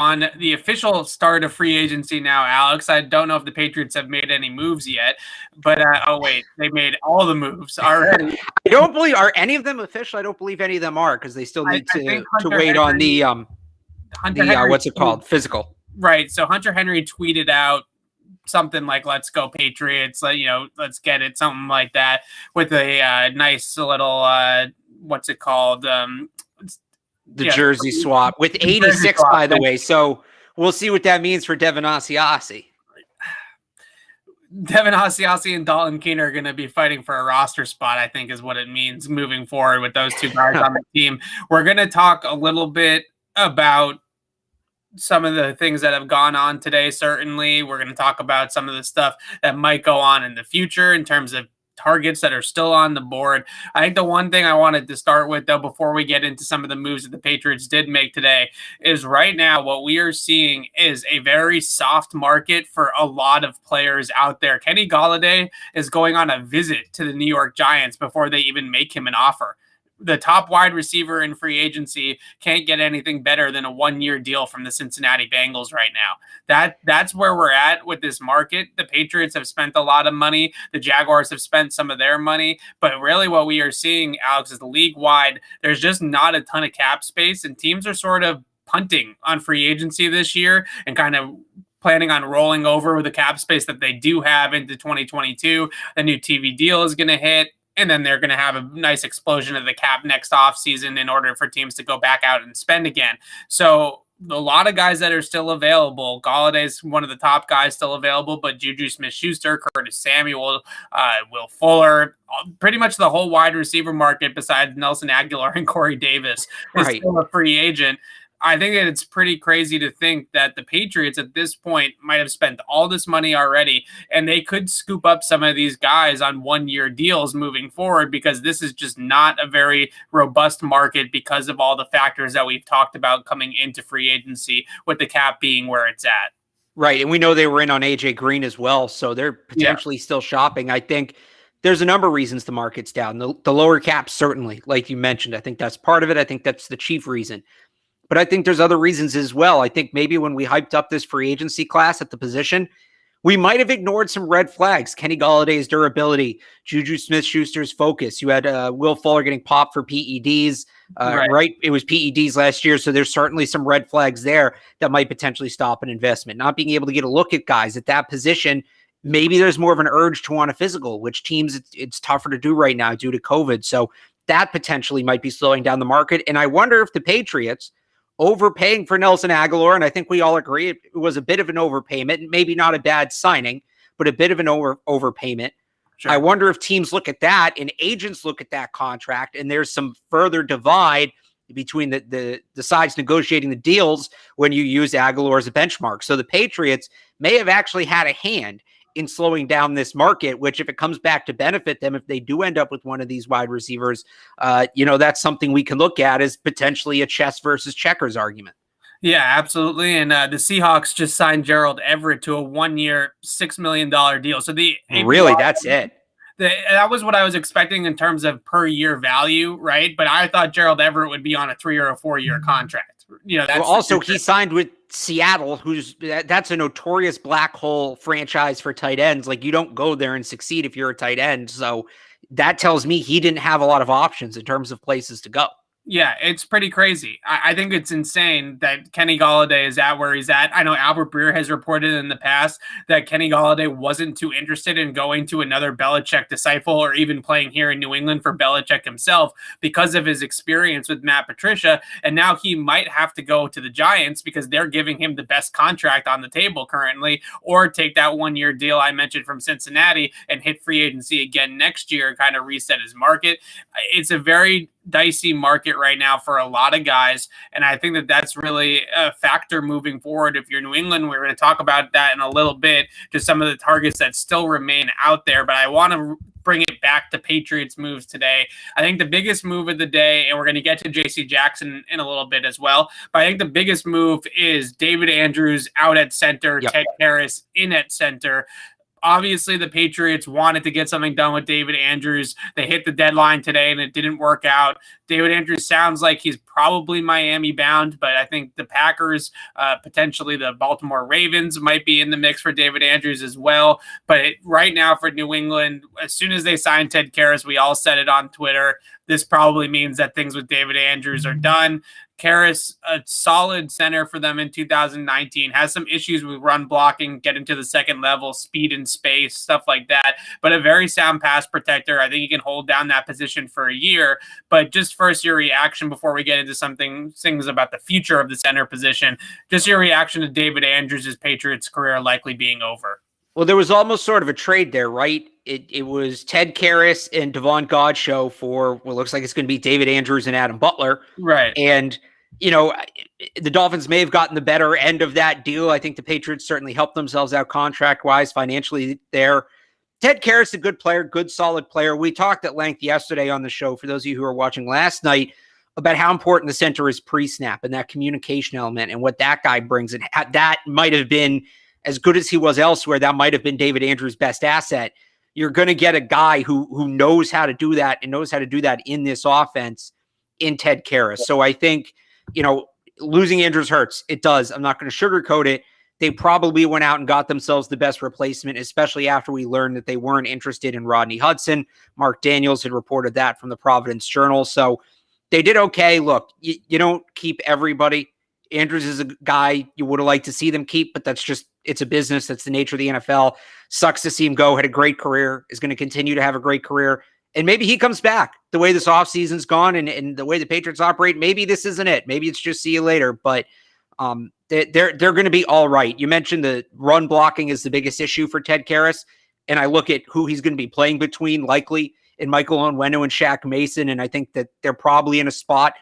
on the official start of free agency now, Alex. I don't know if the Patriots have made any moves yet, but they made all the moves already. I don't believe are any of them official. I don't believe any of them are because they still need to wait on the what's it called, physical. Right. So Hunter Henry tweeted out something like "Let's go Patriots," let's get it, something like that, with a nice little what's it called? Jersey swap with 86, by the way. So we'll see what that means for Devin Asiasi. Devin Asiasi and Dalton Keene are going to be fighting for a roster spot, I think, is what it means moving forward with those two guys on the team. We're going to talk a little bit about some of the things that have gone on today. Certainly, we're going to talk about some of the stuff that might go on in the future in terms of targets that are still on the board. I think the one thing I wanted to start with, though, before we get into some of the moves that the Patriots did make today, is right now what we are seeing is a very soft market for a lot of players out there. Kenny Golladay is going on a visit to the New York Giants before they even make him an offer. The top wide receiver in free agency can't get anything better than a one-year deal from the Cincinnati Bengals right now. That's where we're at with this market. The Patriots have spent a lot of money. The Jaguars have spent some of their money. But really what we are seeing, Alex, is the league-wide, there's just not a ton of cap space, and teams are sort of punting on free agency this year and kind of planning on rolling over with the cap space that they do have into 2022. The new TV deal is going to hit. And then they're going to have a nice explosion of the cap next offseason in order for teams to go back out and spend again. So a lot of guys that are still available. Galladay's one of the top guys still available, but Juju Smith-Schuster, Curtis Samuel, Will Fuller, pretty much the whole wide receiver market besides Nelson Aguilar and Corey Davis is still a free agent. I think that it's pretty crazy to think that the Patriots at this point might have spent all this money already, and they could scoop up some of these guys on one-year deals moving forward, because this is just not a very robust market because of all the factors that we've talked about coming into free agency, with the cap being where it's at. Right, and we know they were in on AJ Green as well, so they're potentially still shopping. I think there's a number of reasons the market's down. The lower cap, certainly, like you mentioned. I think that's part of it. I think that's the chief reason. But I think there's other reasons as well. I think maybe when we hyped up this free agency class at the position, we might have ignored some red flags. Kenny Galladay's durability, Juju Smith-Schuster's focus. You had Will Fuller getting popped for PEDs, right? It was PEDs last year, so there's certainly some red flags there that might potentially stop an investment. Not being able to get a look at guys at that position, maybe there's more of an urge to want a physical, which teams it's tougher to do right now due to COVID. So that potentially might be slowing down the market. And I wonder if the Patriots, overpaying for Nelson Aguilar, and I think we all agree it was a bit of an overpayment, maybe not a bad signing, but a bit of an overpayment. Sure. I wonder if teams look at that and agents look at that contract, and there's some further divide between the sides negotiating the deals when you use Aguilar as a benchmark. So the Patriots may have actually had a hand in slowing down this market, which if it comes back to benefit them, if they do end up with one of these wide receivers, that's something we can look at as potentially a chess versus checkers argument. Yeah, absolutely. And the Seahawks just signed Gerald Everett to a 1-year, $6 million deal. So that's it. That was what I was expecting in terms of per year value, right? But I thought Gerald Everett would be on a 3 or a 4 year contract. He signed with Seattle, that's a notorious black hole franchise for tight ends. Like, you don't go there and succeed if you're a tight end. So that tells me he didn't have a lot of options in terms of places to go. Yeah, it's pretty crazy. I think it's insane that Kenny Golladay is at where he's at. I know Albert Breer has reported in the past that Kenny Golladay wasn't too interested in going to another Belichick disciple or even playing here in New England for Belichick himself because of his experience with Matt Patricia. And now he might have to go to the Giants because they're giving him the best contract on the table currently, or take that 1-year deal I mentioned from Cincinnati and hit free agency again next year and kind of reset his market. It's a very dicey market right now for a lot of guys, and I think that that's really a factor moving forward. If you're New England, we're going to talk about that in a little bit, just some of the targets that still remain out there, but I want to bring it back to Patriots moves today. I think the biggest move of the day, and we're going to get to J.C. Jackson in a little bit as well, but I think the biggest move is David Andrews out at center, Ted Karras in at center. Obviously, the Patriots wanted to get something done with David Andrews. They hit the deadline today, and it didn't work out. David Andrews sounds like he's probably Miami bound, but I think the Packers, potentially the Baltimore Ravens, might be in the mix for David Andrews as well. But right now for New England, as soon as they signed Ted Karras, we all said it on Twitter, this probably means that things with David Andrews are done. Karras, a solid center for them in 2019, has some issues with run blocking, getting to the second level, speed and space, stuff like that, but a very sound pass protector. I think he can hold down that position for a year. But just first, your reaction before we get into things about the future of the center position, just your reaction to David Andrews' Patriots career likely being over. Well, there was almost sort of a trade there, right? It was Ted Karras and Devon Godchaux for what looks like it's going to be David Andrews and Adam Butler. Right. And, the Dolphins may have gotten the better end of that deal. I think the Patriots certainly helped themselves out contract-wise, financially there. Ted Karras, a good player, good, solid player. We talked at length yesterday on the show, for those of you who were watching last night, about how important the center is pre-snap and that communication element and what that guy brings. And that might have been, as good as he was elsewhere, that might have been David Andrews' best asset. You're going to get a guy who knows how to do that and knows how to do that in this offense in Ted Karras. So I think, losing Andrews hurts. It does. I'm not going to sugarcoat it. They probably went out and got themselves the best replacement, especially after we learned that they weren't interested in Rodney Hudson. Mark Daniels had reported that from the Providence Journal. So they did okay. Look, you don't keep everybody. Andrews is a guy you would have liked to see them keep, but it's a business. That's the nature of the NFL. Sucks to see him go. Had a great career, is going to continue to have a great career. And maybe he comes back the way this offseason's gone and the way the Patriots operate. Maybe this isn't it. Maybe it's just see you later. But they're going to be all right. You mentioned the run blocking is the biggest issue for Ted Karras. And I look at who he's going to be playing between, likely in Michael Onwenu and Shaq Mason. And I think that they're probably in a spot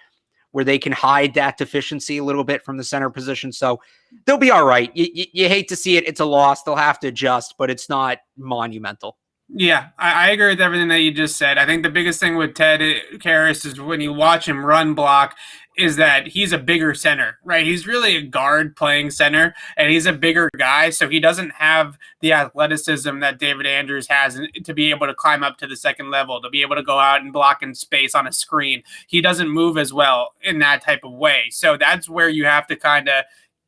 where they can hide that deficiency a little bit from the center position. So they'll be all right. You hate to see it. It's a loss. They'll have to adjust, but it's not monumental. Yeah, I agree with everything that you just said. I think the biggest thing with Ted Karras is when you watch him run block is that he's a bigger center, right? He's really a guard playing center, and he's a bigger guy, so he doesn't have the athleticism that David Andrews has to be able to climb up to the second level, to be able to go out and block in space on a screen. He doesn't move as well in that type of way. So that's where you have to kind of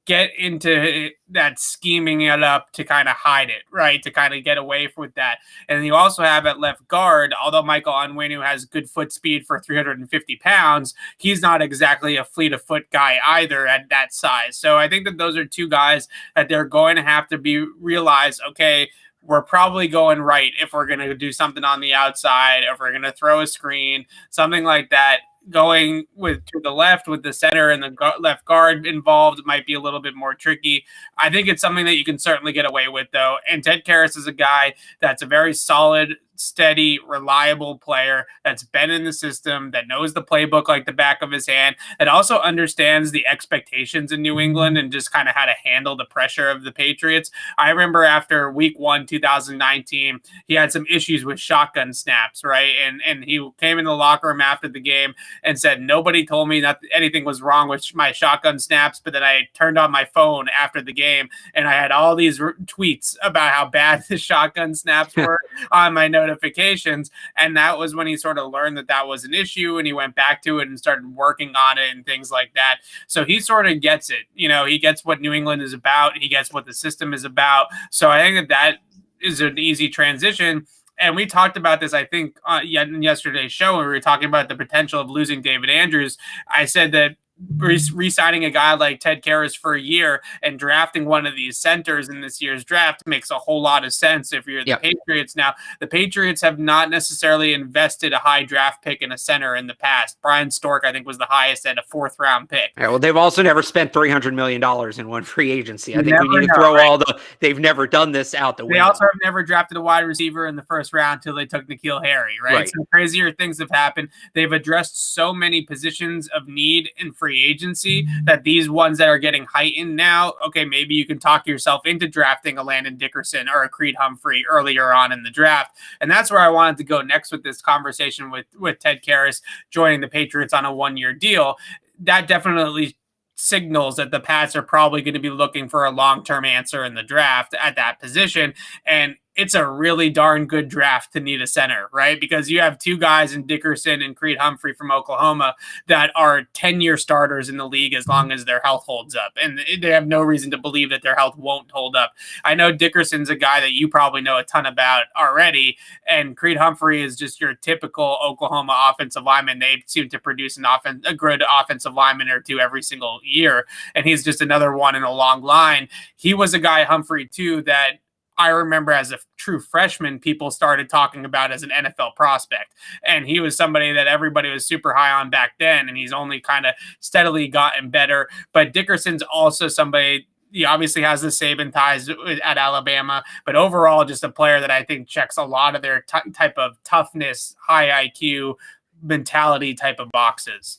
get into that scheming it up to kind of hide it, right? To kind of get away with that. And you also have at left guard, although Michael Onwenu has good foot speed for 350 pounds, he's not exactly a fleet of foot guy either at that size. So I think that those are two guys that they're going to have to realize, okay, we're probably going right if we're going to do something on the outside, if we're going to throw a screen, something like that. Going to the left with the center and the left guard involved might be a little bit more tricky. I think it's something that you can certainly get away with, though. And Ted Karras is a guy that's a very solid, steady, reliable player that's been in the system, that knows the playbook like the back of his hand, that also understands the expectations in New England and just kind of how to handle the pressure of the Patriots. I remember after week 1, 2019, he had some issues with shotgun snaps, right? And he came in the locker room after the game and said, nobody told me that anything was wrong with my shotgun snaps, but then I turned on my phone after the game and I had all these tweets about how bad the shotgun snaps were on my notifications. And that was when he sort of learned that was an issue, and he went back to it and started working on it and things like that. So he sort of gets it. He gets what New England is about. He gets what the system is about. So I think that is an easy transition. And we talked about this, I think, in yesterday's show when we were talking about the potential of losing David Andrews. I said that re-signing a guy like Ted Karras for a year and drafting one of these centers in this year's draft makes a whole lot of sense if you're the Patriots. Now, the Patriots have not necessarily invested a high draft pick in a center in the past. Brian Stork, I think, was the highest at a 4th-round pick. Yeah, well, they've also never spent $300 million in one free agency. I think we need to throw they've never done this out the window. They also have never drafted a wide receiver in the 1st round until they took N'Keal Harry, right? So crazier things have happened. They've addressed so many positions of need in free agency that these ones that are getting heightened now, okay, maybe you can talk yourself into drafting a Landon Dickerson or a Creed Humphrey earlier on in the draft. And that's where I wanted to go next with this conversation with Ted Karras joining the Patriots on a 1-year deal. That definitely signals that the Pats are probably going to be looking for a long-term answer in the draft at that position. And it's a really darn good draft to need a center, right? Because you have two guys in Dickerson and Creed Humphrey from Oklahoma that are 10-year starters in the league as long as their health holds up. And they have no reason to believe that their health won't hold up. I know Dickerson's a guy that you probably know a ton about already, and Creed Humphrey is just your typical Oklahoma offensive lineman. They seem to produce a good offensive lineman or two every single year, and he's just another one in a long line. He was a guy, Humphrey, too, that I remember as a true freshman, people started talking about as an NFL prospect. And he was somebody that everybody was super high on back then, and he's only kind of steadily gotten better. But Dickerson's also somebody, he obviously has the Saban ties at Alabama, but overall just a player that I think checks a lot of their type of toughness, high IQ mentality type of boxes.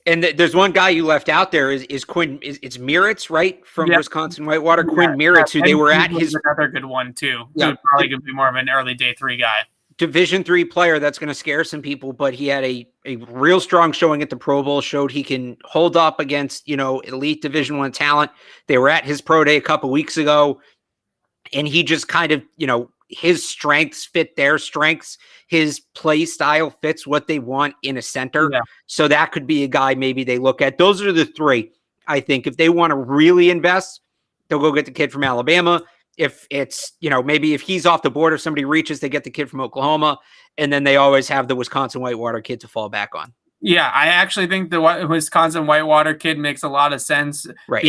And there's one guy you left out there is Quinn. It's Miritz, right, from Wisconsin Whitewater. Yeah, Quinn Miritz, who they were at his another good one too. Yeah, probably going to be more of an early day 3 guy. Division III player that's going to scare some people, but he had a real strong showing at the Pro Bowl. Showed he can hold up against elite Division I talent. They were at his pro day a couple weeks ago, and he just kind of his strengths fit their strengths. His play style fits what they want in a center. Yeah. So that could be a guy maybe they look at. Those are the 3, I think. If they want to really invest, they'll go get the kid from Alabama. If it's, maybe if he's off the board or somebody reaches, they get the kid from Oklahoma. And then they always have the Wisconsin Whitewater kid to fall back on. Yeah, I actually think the Wisconsin Whitewater kid makes a lot of sense. Right.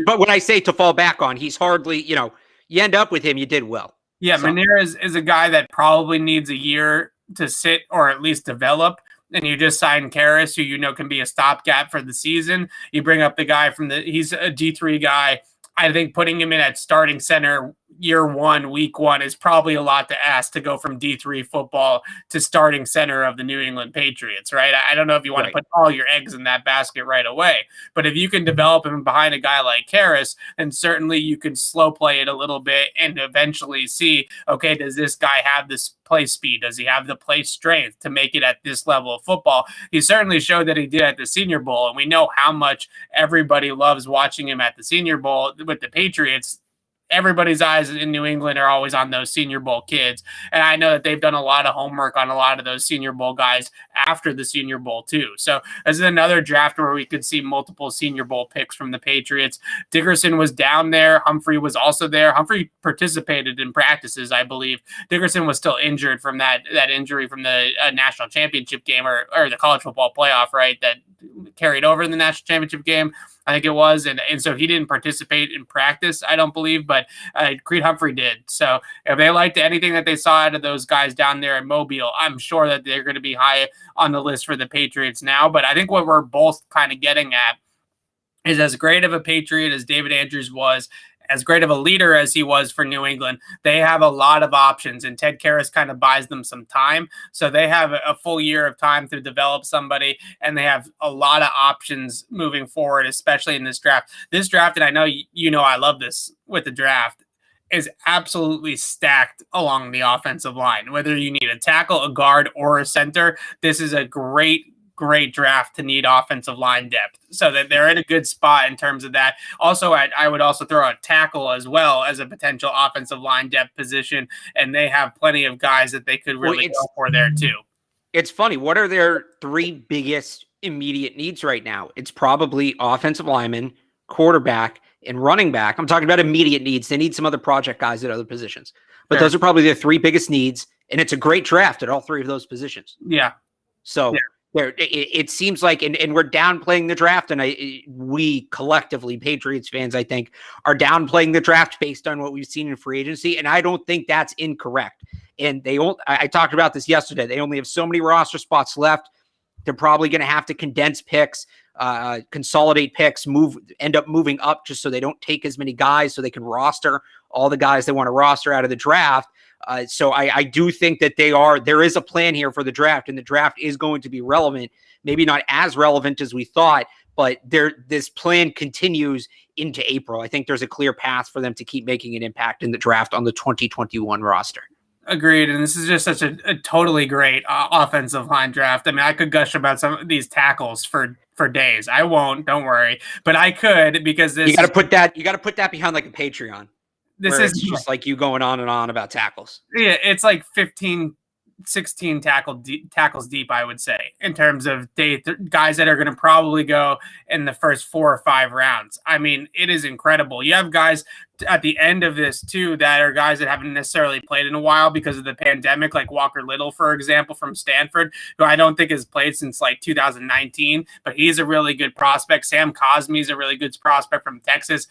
But when I say to fall back on, he's hardly, you end up with him, you did well. Yeah, so. Manera is a guy that probably needs a year to sit or at least develop. And you just sign Karras, who can be a stopgap for the season. You bring up the guy he's a D3 guy. I think putting him in at starting center year 1, week 1 is probably a lot to ask to go from D3 football to starting center of the New England Patriots, right? I don't know if you want to put all your eggs in that basket right away, but if you can develop him behind a guy like Karras, then certainly you can slow play it a little bit and eventually see, okay, does this guy have this play speed? Does he have the play strength to make it at this level of football? He certainly showed that he did at the Senior Bowl, and we know how much everybody loves watching him at the Senior Bowl with the Patriots. Everybody's eyes in New England are always on those Senior Bowl kids. And I know that they've done a lot of homework on a lot of those Senior Bowl guys after the Senior Bowl too. So this is another draft where we could see multiple Senior Bowl picks from the Patriots. Dickerson was down there. Humphrey was also there. Humphrey participated in practices, I believe. Dickerson was still injured from that injury from the national championship game or the college football playoff, right? That carried over in the national championship game, I think it was. And so he didn't participate in practice, I don't believe, but Creed Humphrey did. So if they liked anything that they saw out of those guys down there in Mobile, I'm sure that they're going to be high on the list for the Patriots now. But I think what we're both kind of getting at is, as great of a Patriot as David Andrews was, as great of a leader as he was for New England, they have a lot of options, and Ted Karras kind of buys them some time. So they have a full year of time to develop somebody, and they have a lot of options moving forward, especially in this draft. This draft, and I know I love this with the draft, is absolutely stacked along the offensive line. Whether you need a tackle, a guard, or a center, this is a great draft to need offensive line depth, so that they're in a good spot in terms of that. Also, I would also throw a tackle as well as a potential offensive line depth position, and they have plenty of guys that they could really go for there too. It's funny. What are their 3 biggest immediate needs right now? It's probably offensive lineman, quarterback, and running back. I'm talking about immediate needs. They need some other project guys at other positions, but those are probably their 3 biggest needs, and it's a great draft at all 3 of those positions. Yeah. So it seems like, and we're downplaying the draft, and we collectively, Patriots fans, I think, are downplaying the draft based on what we've seen in free agency, and I don't think that's incorrect. And I talked about this yesterday. They only have so many roster spots left. They're probably going to have to condense picks, consolidate picks, end up moving up just so they don't take as many guys, so they can roster all the guys they want to roster out of the draft. So I do think that there is a plan here for the draft, and the draft is going to be relevant. Maybe not as relevant as we thought, but this plan continues into April. I think there's a clear path for them to keep making an impact in the draft on the 2021 roster. Agreed. And this is just such a totally great offensive line draft. I mean, I could gush about some of these tackles for days. I won't, don't worry, but I could, because you got to put that behind like a Patreon. This where is it's just like you going on and on about tackles. Yeah, it's like 15, 16 tackles deep, I would say, in terms of guys that are going to probably go in the first 4 or 5 rounds. I mean, it is incredible. You have guys at the end of this too that are guys that haven't necessarily played in a while because of the pandemic, like Walker Little, for example, from Stanford, who I don't think has played since like 2019, but he's a really good prospect. Sam Cosmi is a really good prospect from Texas.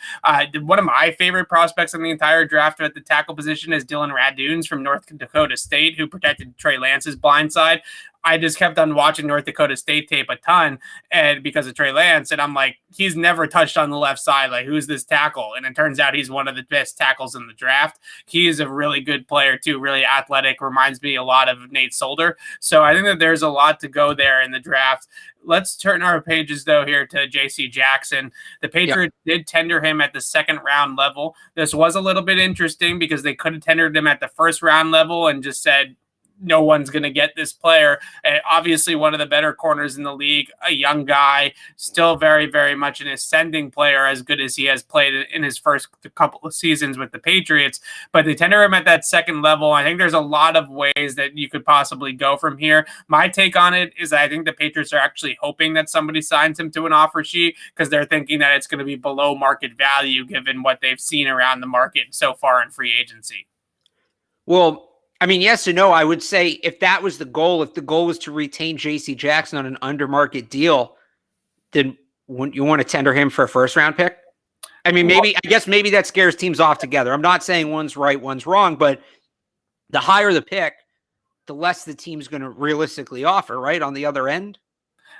One of my favorite prospects in the entire draft at the tackle position is Dylan Radunes from North Dakota State, who protected Trey Lance's blind side. I just kept on watching North Dakota State tape a ton, and because of Trey Lance, and I'm like, he's never touched on the left side. Like, who's this tackle? And it turns out he's one of the best tackles in the draft. He is a really good player too, really athletic. Reminds me a lot of Nate Solder. So I think that there's a lot to go there in the draft. Let's turn our pages though here to J.C. Jackson. The Patriots did tender him at the 2nd round level. This was a little bit interesting because they could have tendered him at the 1st round level and just said, no one's going to get this player. And obviously one of the better corners in the league, a young guy, still very, very much an ascending player, as good as he has played in his first couple of seasons with the Patriots. But they tender him at that 2nd level. I think there's a lot of ways that you could possibly go from here. My take on it is I think the Patriots are actually hoping that somebody signs him to an offer sheet because they're thinking that it's going to be below market value given what they've seen around the market so far in free agency. Well, I mean, yes and no. I would say if that was the goal, if the goal was to retain J.C. Jackson on an under-market deal, then wouldn't you want to tender him for a 1st-round pick? I mean, I guess maybe that scares teams off together. I'm not saying one's right, one's wrong, but the higher the pick, the less the team's going to realistically offer, right, on the other end?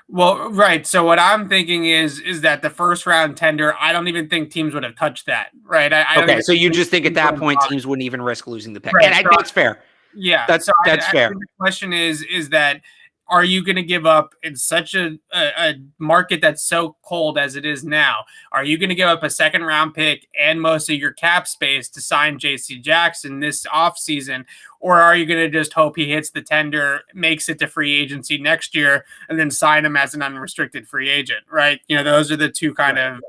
Well, right. So what I'm thinking is that the 1st-round tender, I don't even think teams would have touched that, right? Okay, so you just think at that point teams wouldn't even risk losing the pick. Right, and I think that's fair. Yeah, that's fair. The question is that are you going to give up in such a market that's so cold as it is now? Are you going to give up a 2nd-round pick and most of your cap space to sign J.C. Jackson this offseason? Or are you going to just hope he hits the tender, makes it to free agency next year, and then sign him as an unrestricted free agent, right? You know, those are the two kind of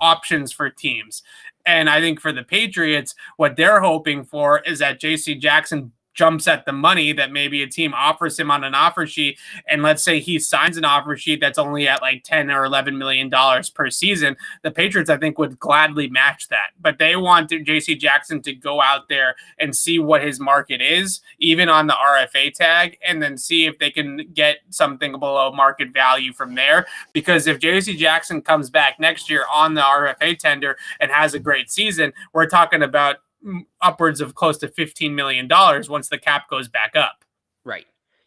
options for teams. And I think for the Patriots, what they're hoping for is that J.C. Jackson jumps at the money that maybe a team offers him on an offer sheet. And let's say he signs an offer sheet that's only at like $10 or $11 million per season. The Patriots, I think, would gladly match that. But they want J.C. Jackson to go out there and see what his market is, even on the RFA tag, and then see if they can get something below market value from there. Because if J.C. Jackson comes back next year on the RFA tender and has a great season, we're talking about upwards of close to $15 million once the cap goes back up. Right.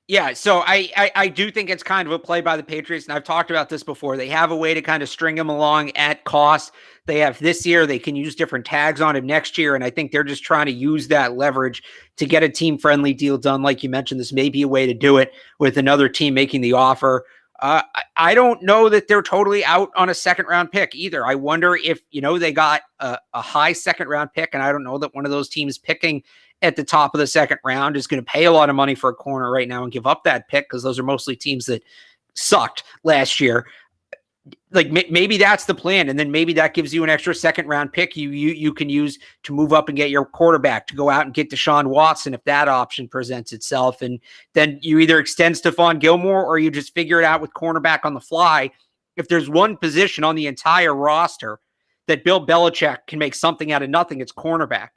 Yeah. So I do think it's kind of a play by the Patriots. And I've talked about this before. They have a way to kind of string him along at cost. They have this year, they can use different tags on him next year. And I think they're just trying to use that leverage to get a team friendly deal done. Like you mentioned, this may be a way to do it with another team making the offer. I don't know that they're totally out on a 2nd-round pick either. I wonder if, they got a high 2nd-round pick, and I don't know that one of those teams picking at the top of the 2nd round is going to pay a lot of money for a corner right now and give up that pick because those are mostly teams that sucked last year. Like maybe that's the plan. And then maybe that gives you an extra 2nd-round pick you can use to move up and get your quarterback, to go out and get Deshaun Watson if that option presents itself. And then you either extend Stephon Gilmore or you just figure it out with cornerback on the fly. If there's one position on the entire roster that Bill Belichick can make something out of nothing, it's cornerback.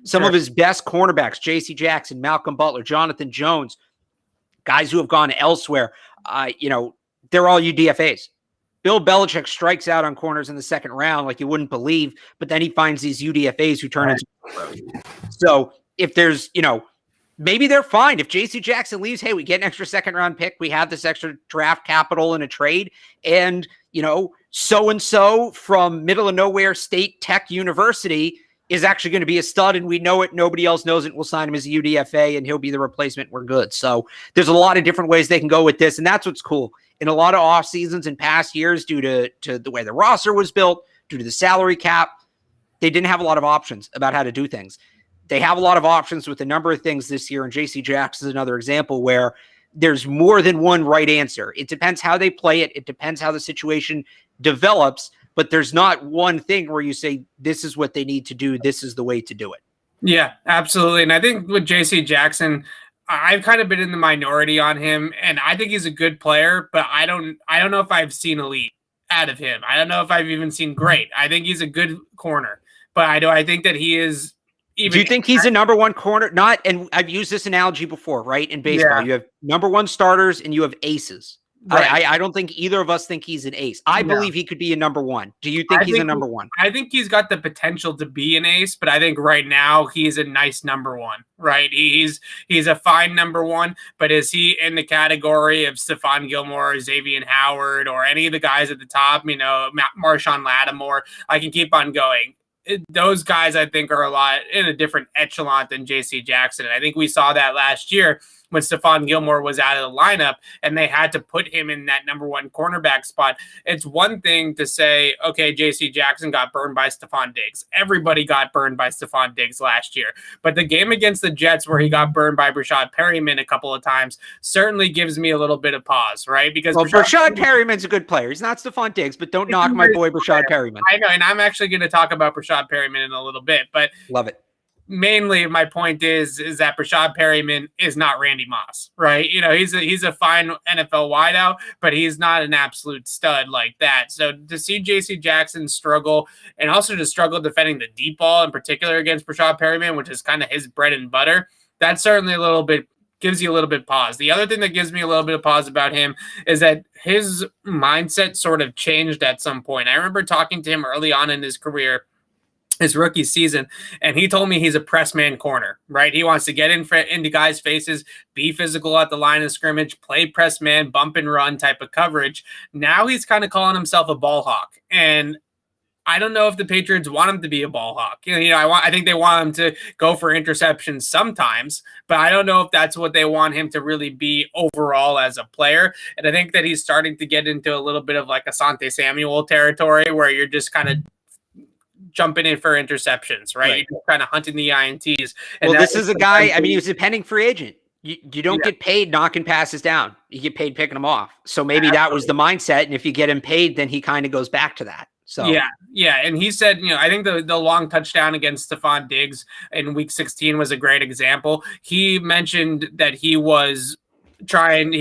Some of his best cornerbacks, J.C. Jackson, Malcolm Butler, Jonathan Jones, guys who have gone elsewhere, they're all UDFAs. Bill Belichick strikes out on corners in the 2nd round like you wouldn't believe, but then he finds these UDFAs who turn into pros. So if there's, maybe they're fine. If J.C. Jackson leaves, hey, we get an extra 2nd-round pick. We have this extra draft capital in a trade. And, so-and-so from middle of nowhere State Tech University is actually going to be a stud, and we know it. Nobody else knows it. We'll sign him as a UDFA, and he'll be the replacement. We're good. So there's a lot of different ways they can go with this, and that's what's cool. In a lot of off seasons in past years, due to the way the roster was built, due to the salary cap, they didn't have a lot of options about how to do things. They have a lot of options with a number of things this year, and J.C. Jackson is another example where there's more than one right answer. It depends how they play it. It depends how the situation develops. but there's not one thing where you say, this is what they need to do. This is the way to do it. Yeah, absolutely. And I think with JC Jackson, I've kind of been in the minority on him, and I think he's a good player, but I don't know if I've seen elite out of him. I don't know if I've even seen great. I think he's a good corner, but I think that he is even. Do you think he's a number one corner? Not, and I've used this analogy before, right? In baseball, you have number one starters and you have aces. Right. I don't think either of us think he's an ace. I believe he could be a number one. Do you think he's a number one? I think he's got the potential to be an ace, but I think right now he's a nice number one, right? He's a fine number one, but is he in the category of Stephon Gilmore, Xavier Howard, or any of the guys at the top, Marshawn Lattimore? I can keep on going. Those guys, I think, are a lot in a different echelon than J.C. Jackson. And I think we saw that last year when Stephon Gilmore was out of the lineup and they had to put him in that number one cornerback spot. It's one thing to say, okay, J.C. Jackson got burned by Stephon Diggs. Everybody got burned by Stephon Diggs last year. But the game against the Jets where he got burned by Brashad Perryman a couple of times certainly gives me a little bit of pause, right? Because Brashad Perryman's a good player. He's not Stephon Diggs, but don't knock my boy Brashad Perryman. I know, and I'm actually going to talk about Brashad Perryman in a little bit, but love it. Mainly, my point is that Brashad Perryman is not Randy Moss, right? He's a fine NFL wideout, but he's not an absolute stud like that. So to see J.C. Jackson struggle, and also to struggle defending the deep ball in particular against Brashad Perryman, which is kind of his bread and butter, that's certainly gives you a little bit pause. The other thing that gives me a little bit of pause about him is that his mindset sort of changed at some point. I remember talking to him early on in his career, his rookie season, and he told me he's a press man corner, right? He wants to get into guys' faces, be physical at the line of scrimmage, play press man, bump and run type of coverage. Now he's kind of calling himself a ball hawk, and I don't know if the Patriots want him to be a ball hawk. I think they want him to go for interceptions sometimes, but I don't know if that's what they want him to really be overall as a player. And I think that he's starting to get into a little bit of like Asante Samuel territory where you're just kind of jumping in for interceptions, right? You're kind of hunting the INTs. And this is a guy, he was a pending free agent. You don't get paid knocking passes down. You get paid picking them off. So maybe that was the mindset. And if you get him paid, then he kind of goes back to that. So yeah. And he said, I think the long touchdown against Stephon Diggs in week 16 was a great example. He mentioned that he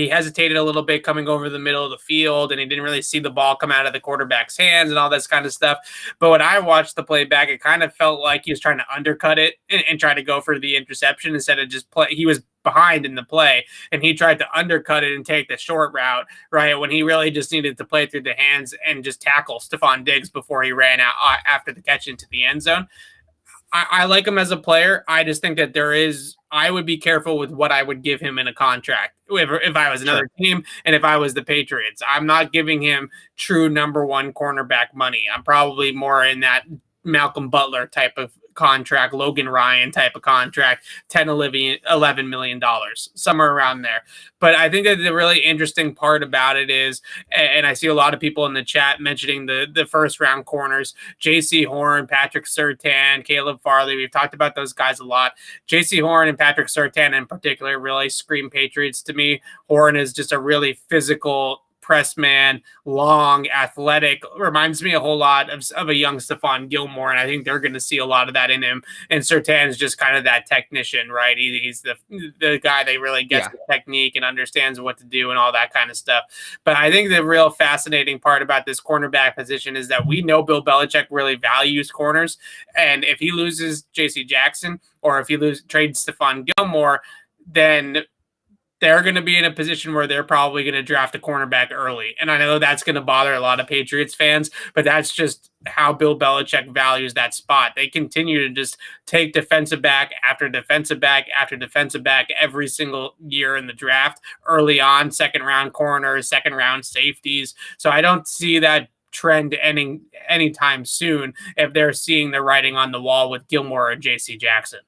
hesitated a little bit coming over the middle of the field, and he didn't really see the ball come out of the quarterback's hands and all this kind of stuff. But when I watched the play back, it kind of felt like he was trying to undercut it and try to go for the interception instead of just play. He was behind in the play, and he tried to undercut it and take the short route, right? When he really just needed to play through the hands and just tackle Stephon Diggs before he ran out after the catch into the end zone. I like him as a player. I just think that I would be careful with what I would give him in a contract if I was another team and if I was the Patriots. I'm not giving him true number one cornerback money. I'm probably more in that Malcolm Butler type of contract, Logan Ryan type of contract, $11 million, somewhere around there. But I think that the really interesting part about it is, and I see a lot of people in the chat mentioning the first round corners, J.C. Horn, Patrick Surtain, Caleb Farley. We've talked about those guys a lot. J.C. Horn and Patrick Surtain in particular really scream Patriots to me. Horn is just a really physical press man, long, athletic, reminds me a whole lot of a young Stephon Gilmore, and I think they're going to see a lot of that in him. And Surtain is just kind of that technician, right? He's the guy that really gets the technique and understands what to do and all that kind of stuff. But I think the real fascinating part about this cornerback position is that we know Bill Belichick really values corners, and if he loses J.C. Jackson or if he trades Stephon Gilmore, then they're going to be in a position where they're probably going to draft a cornerback early. And I know that's going to bother a lot of Patriots fans, but that's just how Bill Belichick values that spot. They continue to just take defensive back after defensive back after defensive back every single year in the draft, early on, second round corners, second round safeties. So I don't see that trend ending anytime soon if they're seeing the writing on the wall with Gilmore or J.C. Jackson.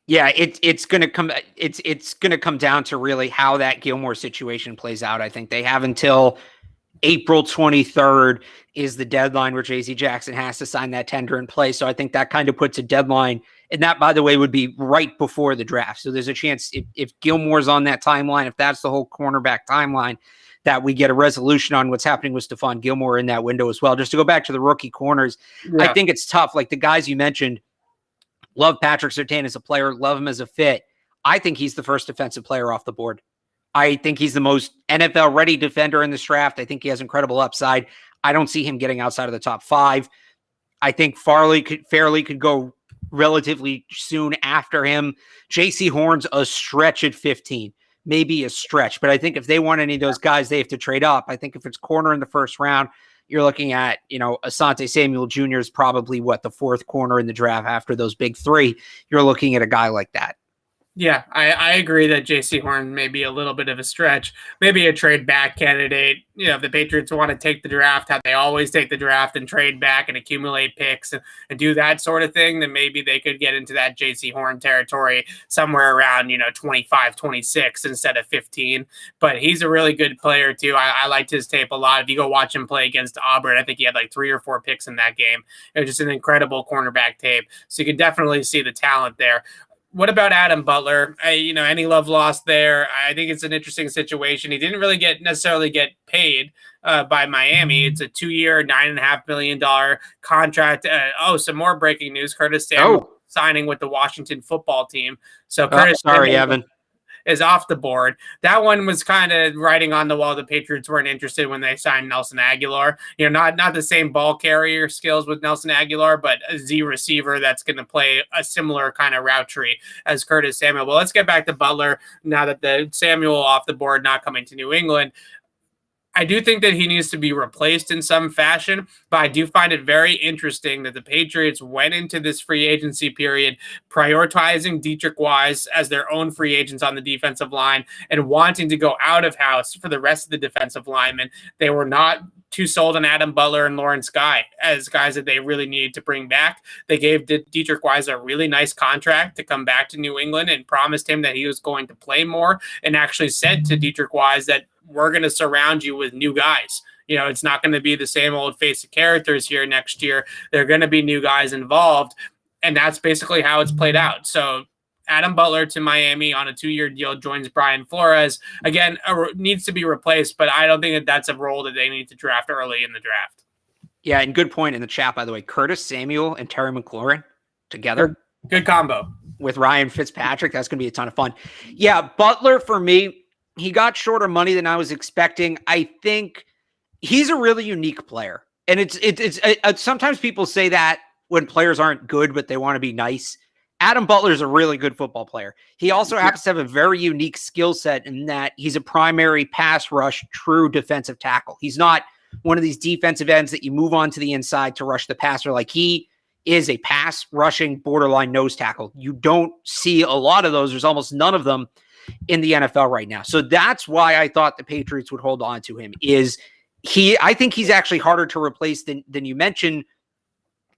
Yeah, it's going to come down to really how that Gilmore situation plays out. I think they have until April 23rd is the deadline where J.C. Jackson has to sign that tender and play. So I think that kind of puts a deadline. And that, by the way, would be right before the draft. So there's a chance if Gilmore's on that timeline, if that's the whole cornerback timeline, that we get a resolution on what's happening with Stephon Gilmore in that window as well. Just to go back to the rookie corners, I think it's tough. Like the guys you mentioned, love Patrick Surtain as a player, love him as a fit. I think he's the first defensive player off the board. I think he's the most NFL-ready defender in this draft. I think he has incredible upside. I don't see him getting outside of the top 5. I think Fairley could go relatively soon after him. J.C. Horn's a stretch at 15, maybe a stretch. But I think if they want any of those guys, they have to trade up. I think if it's corner in the first round, you're looking at, Asante Samuel Jr. is probably the 4th corner in the draft after those big 3. You're looking at a guy like that. Yeah, I agree that J.C. Horn may be a little bit of a stretch, maybe a trade back candidate. If the Patriots want to take the draft, how they always take the draft and trade back and accumulate picks and do that sort of thing, then maybe they could get into that J.C. Horn territory somewhere around, 25, 26 instead of 15. But he's a really good player too. I liked his tape a lot. If you go watch him play against Auburn, I think he had like 3 or 4 picks in that game. It was just an incredible cornerback tape. So you can definitely see the talent there. What about Adam Butler? Any love lost there? I think it's an interesting situation. He didn't really necessarily get paid by Miami. It's a 2-year, $9.5 million contract. Some more breaking news. Curtis Samuel signing with the Washington football team. So Curtis Evan is off the board. That one was kind of writing on the wall. The Patriots weren't interested when they signed Nelson Aguilar. Not the same ball carrier skills with Nelson Aguilar, but a Z receiver that's going to play a similar kind of route tree as Curtis Samuel. Well, let's get back to Butler now that the Samuel off the board, not coming to New England. I do think that he needs to be replaced in some fashion, but I do find it very interesting that the Patriots went into this free agency period prioritizing Dietrich Wise as their own free agents on the defensive line and wanting to go out of house for the rest of the defensive linemen. They were not too sold on Adam Butler and Lawrence Guy as guys that they really needed to bring back. They gave Dietrich Wise a really nice contract to come back to New England and promised him that he was going to play more, and actually said to Dietrich Wise that we're going to surround you with new guys. It's not going to be the same old face of characters here next year. There are going to be new guys involved, and that's basically how it's played out. So Adam Butler to Miami on a 2-year deal, joins Brian Flores. Again, needs to be replaced, but I don't think that that's a role that they need to draft early in the draft. Yeah, and good point in the chat, by the way. Curtis Samuel and Terry McLaurin together. Good combo. With Ryan Fitzpatrick. That's going to be a ton of fun. Yeah, Butler, for me, he got shorter money than I was expecting. I think he's a really unique player. And it's sometimes people say that when players aren't good, but they want to be nice. Adam Butler is a really good football player. He also happens to have a very unique skill set in that he's a primary pass rush, true defensive tackle. He's not one of these defensive ends that you move on to the inside to rush the passer. Like, he is a pass rushing borderline nose tackle. You don't see a lot of those. There's almost none of them in the NFL right now. So that's why I thought the Patriots would hold on to him. I think he's actually harder to replace than you mentioned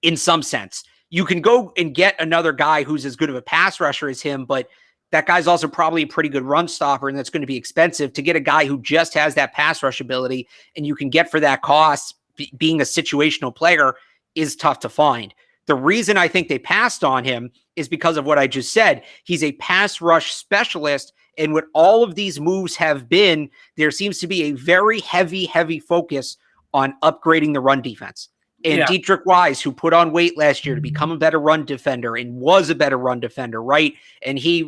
in some sense. You can go and get another guy who's as good of a pass rusher as him, but that guy's also probably a pretty good run stopper, and that's going to be expensive. To get a guy who just has that pass rush ability and you can get for that cost, being a situational player, is tough to find. The reason I think they passed on him is because of what I just said. He's a pass rush specialist, and what all of these moves have been, there seems to be a very heavy focus on upgrading the run defense. And Dietrich Wise, who put on weight last year to become a better run defender and was a better run defender, right? And he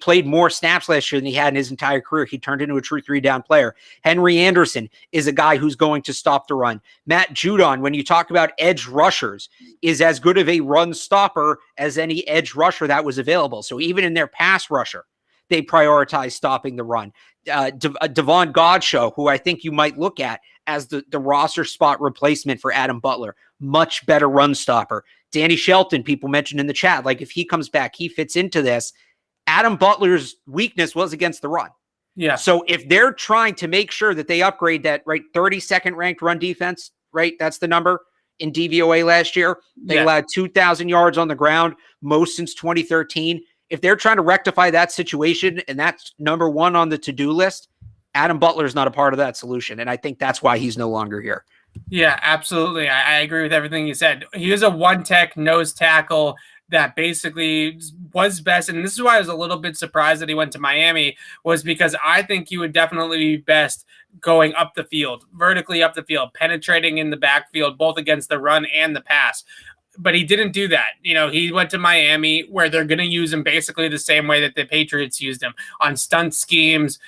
played more snaps last year than he had in his entire career. He turned into a true 3-down player. Henry Anderson is a guy who's going to stop the run. Matt Judon, when you talk about edge rushers, is as good of a run stopper as any edge rusher that was available. So even in their pass rusher, they prioritize stopping the run. Devon Godchaux, who I think you might look at as the roster spot replacement for Adam Butler, much better run stopper. Danny Shelton, people mentioned in the chat, like if he comes back, he fits into this. Adam Butler's weakness was against the run. Yeah. So if they're trying to make sure that they upgrade that, right, 32nd ranked run defense, right, that's the number in DVOA last year. They allowed 2,000 yards on the ground, most since 2013. If they're trying to rectify that situation and that's number one on the to-do list, Adam Butler is not a part of that solution. And I think that's why he's no longer here. Yeah, absolutely. I agree with everything you said. He was a one-tech nose tackle that basically was best, and this is why I was a little bit surprised that he went to Miami, was because I think he would definitely be best going up the field, vertically up the field, penetrating in the backfield, both against the run and the pass. But he didn't do that. He went to Miami where they're going to use him basically the same way that the Patriots used him on stunt schemes,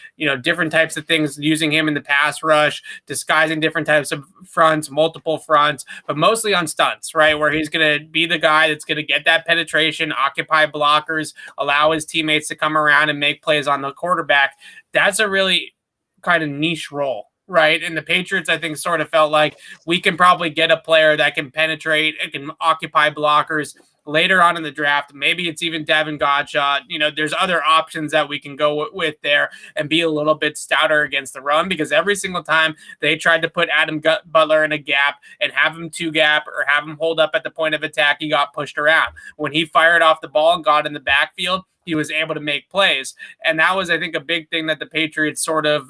different types of things, using him in the pass rush, disguising different types of fronts, multiple fronts, but mostly on stunts, right? Where he's going to be the guy that's going to get that penetration, occupy blockers, allow his teammates to come around and make plays on the quarterback. That's a really kind of niche role. Right. And the Patriots, I think, sort of felt like we can probably get a player that can penetrate and can occupy blockers later on in the draft. Maybe it's even Davin Godshot. There's other options that we can go with there and be a little bit stouter against the run, because every single time they tried to put Adam Butler in a gap and have him two gap or have him hold up at the point of attack, he got pushed around. When he fired off the ball and got in the backfield, he was able to make plays. And that was, I think, a big thing that the Patriots sort of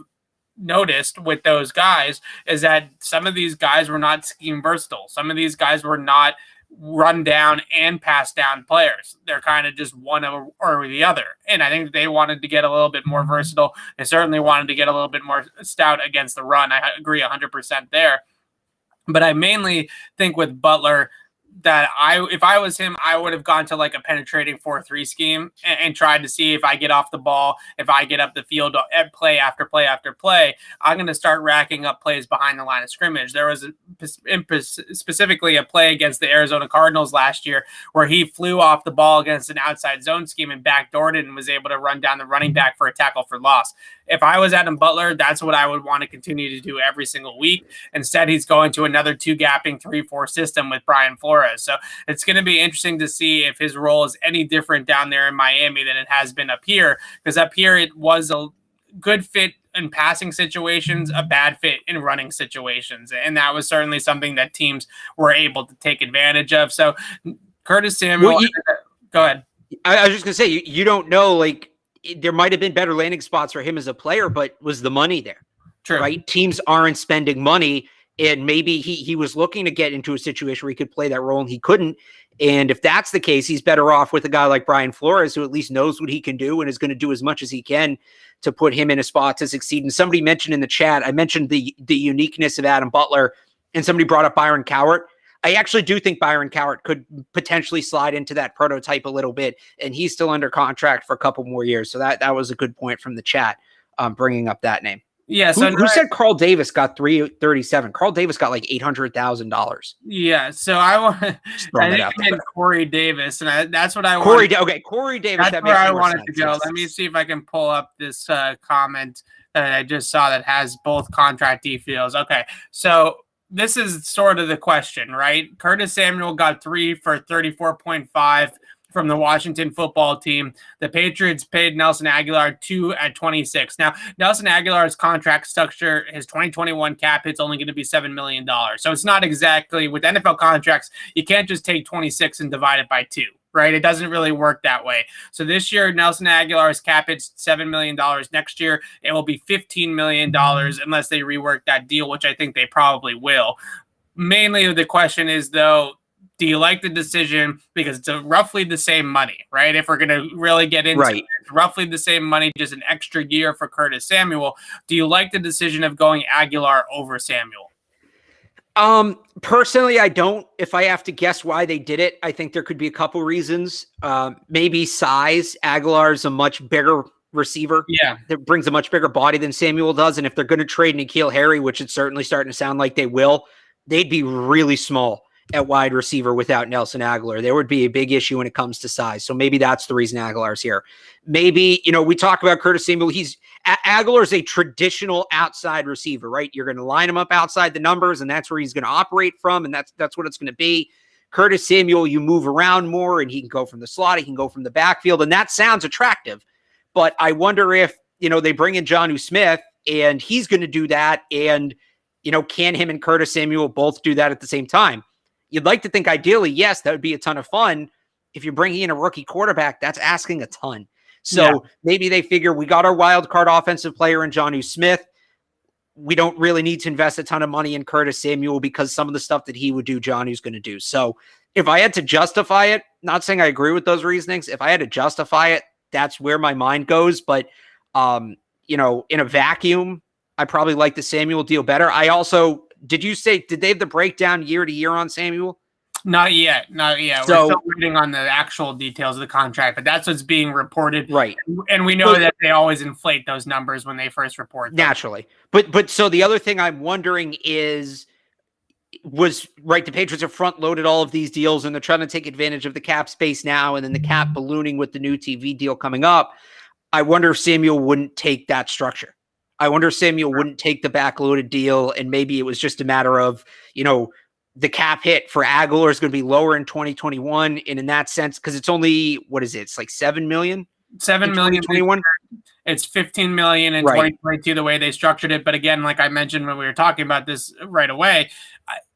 noticed with those guys, is that some of these guys were not scheme versatile. Some of these guys were not run down and pass down players. They're kind of just one or the other. And I think they wanted to get a little bit more versatile. They certainly wanted to get a little bit more stout against the run. I agree 100% there. But I mainly think with Butler that if I was him, I would have gone to like a penetrating 4-3 scheme and tried to see if I get off the ball, if I get up the field play after play after play, I'm going to start racking up plays behind the line of scrimmage. There was specifically a play against the Arizona Cardinals last year where he flew off the ball against an outside zone scheme and backdoored it and was able to run down the running back for a tackle for loss. If I was Adam Butler, that's what I would want to continue to do every single week. Instead, he's going to another 2-gapping 3-4 system with Brian Flores. So it's going to be interesting to see if his role is any different down there in Miami than it has been up here, because up here it was a good fit in passing situations, a bad fit in running situations. And that was certainly something that teams were able to take advantage of. So Curtis Samuel, go ahead. I was just going to say, you don't know, like, there might have been better landing spots for him as a player, but was the money there? True. Right? Teams aren't spending money, and maybe he was looking to get into a situation where he could play that role and he couldn't. And if that's the case, he's better off with a guy like Brian Flores, who at least knows what he can do and is going to do as much as he can to put him in a spot to succeed. And somebody mentioned in the chat, I mentioned the uniqueness of Adam Butler, and somebody brought up Byron Cowart. I actually do think Byron Cowart could potentially slide into that prototype a little bit, and he's still under contract for a couple more years. So that was a good point from the chat, bringing up that name. Yeah. So who said Carl Davis got $337? Carl Davis got like $800,000. Yeah. So I think Corey Davis, and that's what I wanted. Corey Davis. That's where I wanted to go. Let me see if I can pull up this comment that I just saw that has both contract details. Okay. So this is sort of the question, right? Curtis Samuel got 3 for 34.5 from the Washington football team. The Patriots paid Nelson Aguilar 2 at 26. Now, Nelson Aguilar's contract structure, his 2021 cap hit's only going to be $7 million. So it's not exactly, with NFL contracts, you can't just take 26 and divide it by 2. Right? It doesn't really work that way. So this year, Nelson Aguilar's cap hits $7 million. Next year, it will be $15 million unless they rework that deal, which I think they probably will. Mainly the question is, though, do you like the decision? Because it's roughly the same money, right? If we're going to really get into it, it's roughly the same money, just an extra year for Curtis Samuel. Do you like the decision of going Aguilar over Samuel? Personally, I don't. If I have to guess why they did it, I think there could be a couple reasons. Maybe size. Aguilar's a much bigger receiver. Yeah. That brings a much bigger body than Samuel does. And if they're going to trade N'Keal Harry, which it's certainly starting to sound like they will, they'd be really small at wide receiver without Nelson Aguilar. There would be a big issue when it comes to size. So maybe that's the reason Aguilar's here. Maybe, we talk about Curtis Samuel. Aguilar's a traditional outside receiver, right? You're going to line him up outside the numbers, and that's where he's going to operate from, and that's what it's going to be. Curtis Samuel, you move around more, and he can go from the slot, he can go from the backfield, and that sounds attractive. But I wonder if, they bring in Jonnu Smith, and he's going to do that, and, can him and Curtis Samuel both do that at the same time? You'd like to think ideally, yes, that would be a ton of fun. If you're bringing in a rookie quarterback, that's asking a ton. So maybe they figure we got our wild card offensive player in Jonnu Smith. We don't really need to invest a ton of money in Curtis Samuel because some of the stuff that he would do, Jonnu's going to do. So if I had to justify it, not saying I agree with those reasonings. If I had to justify it, that's where my mind goes. But, you know, in a vacuum, I probably like the Samuel deal better. I also, did they have the breakdown year to year on Samuel? Not yet. So, we're still waiting on the actual details of the contract, but that's what's being reported. Right. And we know that they always inflate those numbers when they first report them. Naturally. But so the other thing I'm wondering was right, the Patriots have front loaded all of these deals and they're trying to take advantage of the cap space now and then the cap ballooning with the new TV deal coming up. I wonder if Samuel wouldn't take that structure. I wonder if Samuel wouldn't take the backloaded deal, and maybe it was just a matter of, you know, the cap hit for Aguilar is going to be lower in 2021. And in that sense, because it's only, what is it? It's like 7 million? 7 million. 2021? It's 15 million in 2022, the way they structured it. But again, like I mentioned when we were talking about this right away,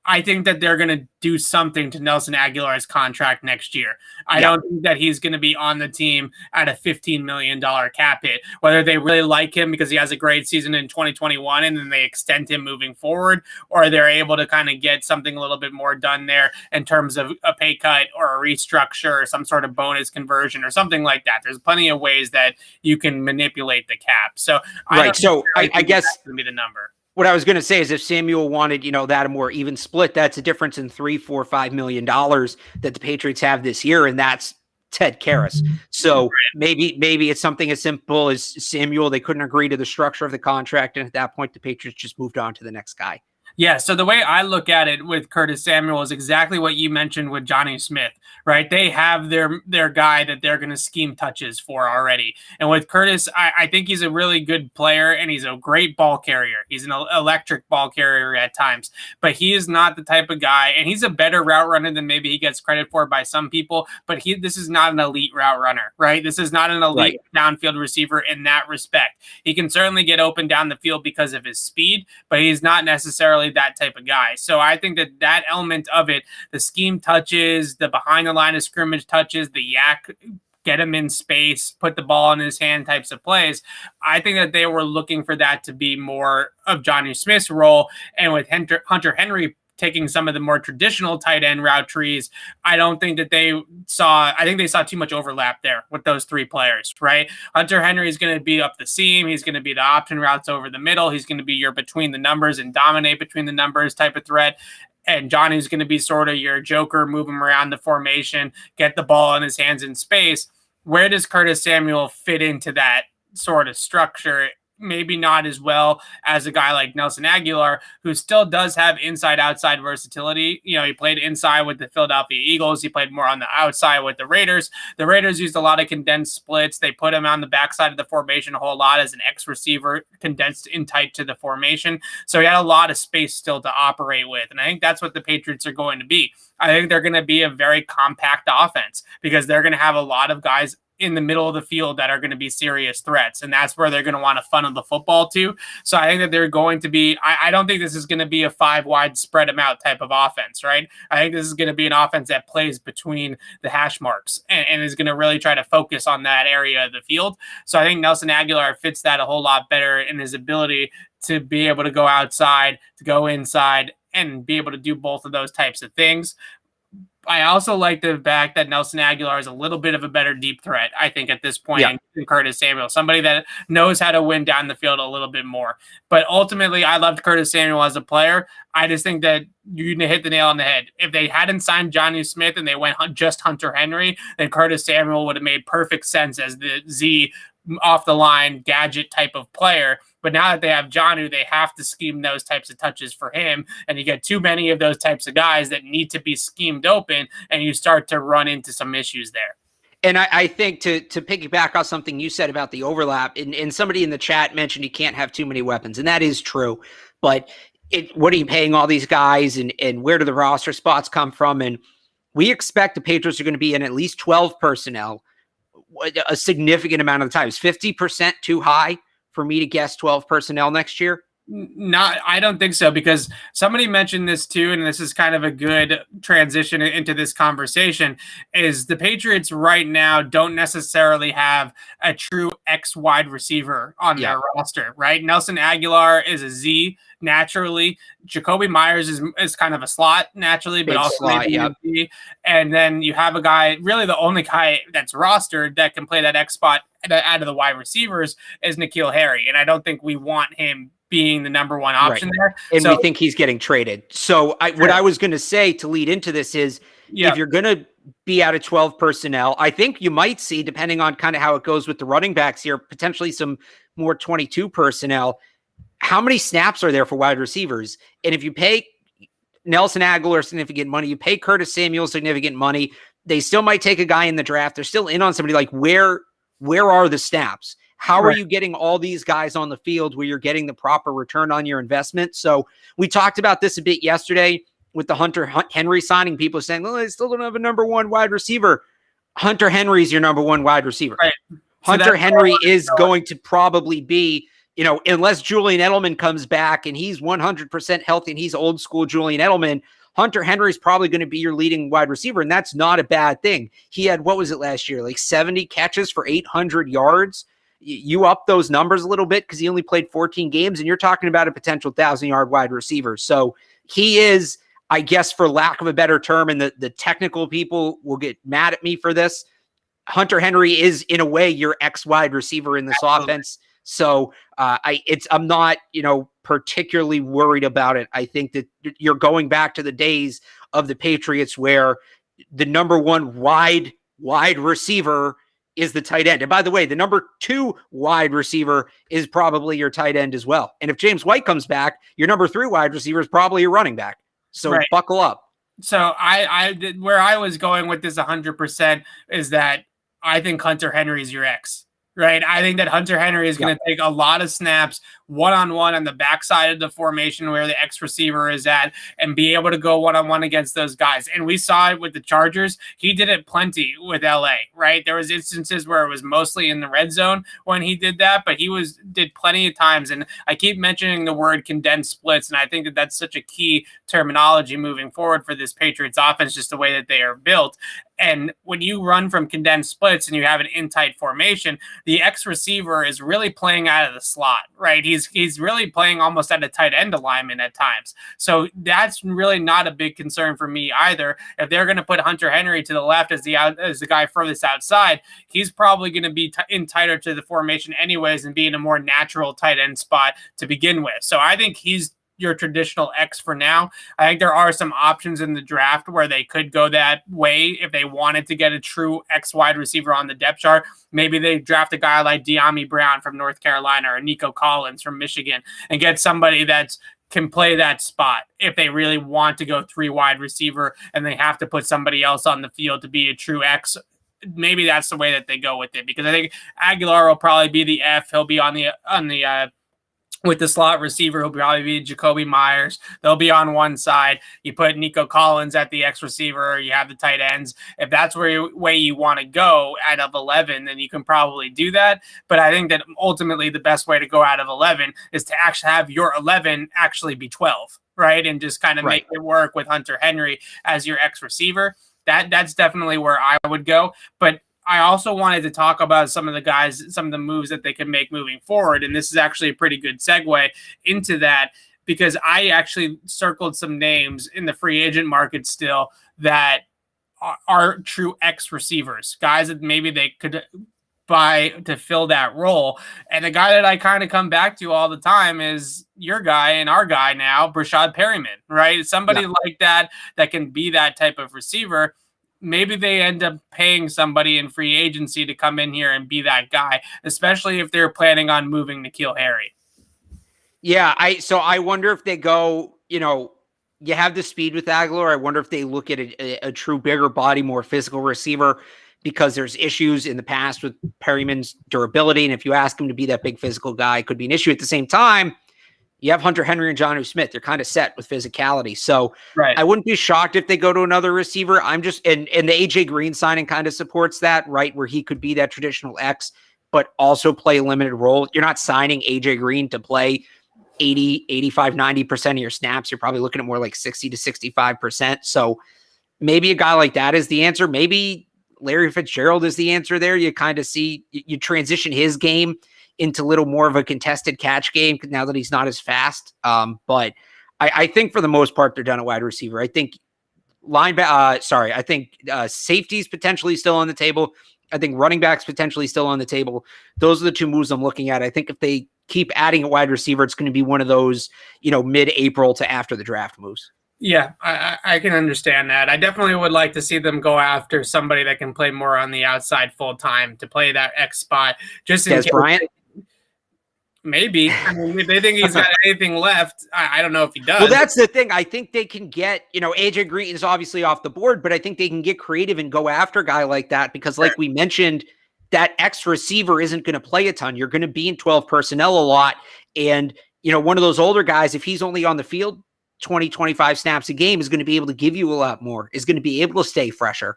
I think that they're going to do something to Nelson Aguilar's contract next year. I don't think that he's going to be on the team at a $15 million cap hit. Whether they really like him because he has a great season in 2021 and then they extend him moving forward, or they're able to kind of get something a little bit more done there in terms of a pay cut or a restructure or some sort of bonus conversion or something like that. There's plenty of ways that you can manipulate the cap. So I guess that's going to be the number. What I was going to say is if Samuel wanted, you know, that a more even split, that's a difference in $3, $4, $5 million that the Patriots have this year. And that's Ted Karras. So maybe it's something as simple as Samuel. They couldn't agree to the structure of the contract. And at that point, the Patriots just moved on to the next guy. Yeah, so the way I look at it with Curtis Samuel is exactly what you mentioned with Johnny Smith, right? They have their guy that they're going to scheme touches for already. And with Curtis, I think he's a really good player and he's a great ball carrier. He's an electric ball carrier at times, but he is not the type of guy, and he's a better route runner than maybe he gets credit for by some people, but this is not an elite route runner, right? This is not an elite downfield receiver in that respect. He can certainly get open down the field because of his speed, but he's not necessarily that type of guy. So I think that element of it, the scheme touches, the behind the line of scrimmage touches, the yak, get him in space, put the ball in his hand types of plays, I think that they were looking for that to be more of Johnny Smith's role. And with Hunter Henry taking some of the more traditional tight end route trees, I don't think that I think they saw too much overlap there with those three players, right? Hunter Henry is going to be up the seam. He's going to be the option routes over the middle. He's going to be your between the numbers and dominate between the numbers type of threat. And Johnny's going to be sort of your joker, move him around the formation, get the ball in his hands in space. Where does Curtis Samuel fit into that sort of structure? Maybe not as well as a guy like Nelson Aguilar, who still does have inside-outside versatility. You know, he played inside with the Philadelphia Eagles. He played more on the outside with the Raiders. The Raiders used a lot of condensed splits. They put him on the backside of the formation a whole lot as an X-receiver, condensed in tight to the formation. So he had a lot of space still to operate with. And I think that's what the Patriots are going to be. I think they're going to be a very compact offense because they're going to have a lot of guys in the middle of the field that are going to be serious threats. And that's where they're going to want to funnel the football to. So I think that they're going to be, I don't think this is going to be a 5-wide spread them out type of offense, right? I think this is going to be an offense that plays between the hash marks and is going to really try to focus on that area of the field. So I think Nelson Aguilar fits that a whole lot better in his ability to be able to go outside, to go inside, and be able to do both of those types of things. I also like the fact that Nelson Aguilar is a little bit of a better deep threat, I think, at this point than Curtis Samuel, somebody that knows how to win down the field a little bit more. But ultimately, I loved Curtis Samuel as a player. I just think that you hit the nail on the head. If they hadn't signed Johnny Smith and they went just Hunter Henry, then Curtis Samuel would have made perfect sense as the Z off the line gadget type of player. But now that they have Jonnu, they have to scheme those types of touches for him. And you get too many of those types of guys that need to be schemed open, and you start to run into some issues there. And I think to piggyback off something you said about the overlap, and somebody in the chat mentioned you can't have too many weapons, and that is true. But what are you paying all these guys, and where do the roster spots come from? And we expect the Patriots are going to be in at least 12 personnel a significant amount of the time. Is 50% too high for me to guess 12 personnel next year? I don't think so, because somebody mentioned this too, and this is kind of a good transition into this conversation, is the Patriots right now don't necessarily have a true X wide receiver on their roster, right? Nelson Aguilar is a Z naturally. Jacoby Myers is kind of a slot naturally, but also slot, maybe a Z. And then you have a guy, really the only guy that's rostered that can play that X spot out of the wide receivers is N'Keal Harry. And I don't think we want him being the number one option there. And we think he's getting traded. So what I was going to say to lead into this is if you're going to be out of 12 personnel, I think you might see, depending on kind of how it goes with the running backs here, potentially some more 22 personnel. How many snaps are there for wide receivers? And if you pay Nelson Aguilar significant money, you pay Curtis Samuel significant money, they still might take a guy in the draft. They're still in on somebody. Like, where are the snaps? How are you getting all these guys on the field where you're getting the proper return on your investment? So we talked about this a bit yesterday with the Hunter Henry signing. People saying, well, they still don't have a number one wide receiver. Hunter Henry's your number one wide receiver. Right. Hunter Henry is going to probably be, unless Julian Edelman comes back and he's 100% healthy and he's old school Julian Edelman, Hunter Henry is probably going to be your leading wide receiver, and that's not a bad thing. He had, what was it last year, like 70 catches for 800 yards? You up those numbers a little bit because he only played 14 games, and you're talking about a potential 1,000-yard wide receiver. So he is, I guess, for lack of a better term, and the technical people will get mad at me for this, Hunter Henry is, in a way, your X wide receiver in this offense. So I'm not, particularly worried about it. I think that you're going back to the days of the Patriots where the number one wide receiver is the tight end. And by the way, the number 2 wide receiver is probably your tight end as well. And if James White comes back, your number 3 wide receiver is probably your running back. So buckle up. So where I was going with this 100% is that I think Hunter Henry is your X. Right. I think that Hunter Henry is going to take a lot of snaps one-on-one on the backside of the formation where the X receiver is at and be able to go one-on-one against those guys. And we saw it with the Chargers. He did it plenty with LA, right? There was instances where it was mostly in the red zone when he did that, but he did plenty of times. And I keep mentioning the word condensed splits, and I think that that's such a key terminology moving forward for this Patriots offense, just the way that they are built. And when you run from condensed splits and you have an in-tight formation, the X receiver is really playing out of the slot, right? He's really playing almost at a tight end alignment at times. So that's really not a big concern for me either. If they're going to put Hunter Henry to the left as the guy furthest outside, he's probably going to be in tighter to the formation anyways and be in a more natural tight end spot to begin with. So I think he's your traditional X for now. I think there are some options in the draft where they could go that way if they wanted to get a true X wide receiver on the depth chart. Maybe they draft a guy like De'Ami Brown from North Carolina or Nico Collins from Michigan and get somebody that can play that spot if they really want to go 3 wide receiver and they have to put somebody else on the field to be a true X. Maybe that's the way that they go with it, because I think Aguilar will probably be the F. He'll be on the with the slot receiver, he'll probably be Jacoby Myers. They'll be on one side. You put Nico Collins at the X receiver. You have the tight ends. If that's way you want to go out of 11, then you can probably do that. But I think that ultimately the best way to go out of 11 is to actually have your 11 actually be 12, right? And just kind of make it work with Hunter Henry as your X receiver. That's definitely where I would go. But I also wanted to talk about some of the moves that they can make moving forward. And this is actually a pretty good segue into that, because I actually circled some names in the free agent market still that are true X receivers, guys that maybe they could buy to fill that role. And the guy that I kind of come back to all the time is your guy and our guy now, Brashad Perryman, right? Somebody like that can be that type of receiver. Maybe they end up paying somebody in free agency to come in here and be that guy, especially if they're planning on moving N'Keal Harry. Yeah, I wonder if they go, you have the speed with Aguilar. I wonder if they look at a true bigger body, more physical receiver, because there's issues in the past with Perryman's durability. And if you ask him to be that big physical guy, it could be an issue. At the same time, you have Hunter Henry and Jonnu Smith. They're kind of set with physicality. So I wouldn't be shocked if they go to another receiver. I'm just, and the AJ Green signing kind of supports that, right? Where he could be that traditional X, but also play a limited role. You're not signing AJ Green to play 80, 85, 90% of your snaps. You're probably looking at more like 60 to 65%. So maybe a guy like that is the answer. Maybe Larry Fitzgerald is the answer there. You kind of see, you transition his game into a little more of a contested catch game now that he's not as fast. But I think for the most part, they're done at wide receiver. I think I think safety's potentially still on the table. I think running back's potentially still on the table. Those are the two moves I'm looking at. I think if they keep adding a wide receiver, it's going to be one of those, mid-April to after the draft moves. Yeah, I can understand that. I definitely would like to see them go after somebody that can play more on the outside full time to play that X spot. Just in Des Bryant? Maybe. I mean, if they think he's got anything left, I don't know if he does. Well, that's the thing. I think they can get, AJ Green is obviously off the board, but I think they can get creative and go after a guy like that because, like we mentioned, that X receiver isn't going to play a ton. You're going to be in 12 personnel a lot. And, one of those older guys, if he's only on the field 20, 25 snaps a game, is going to be able to give you a lot more, is going to be able to stay fresher.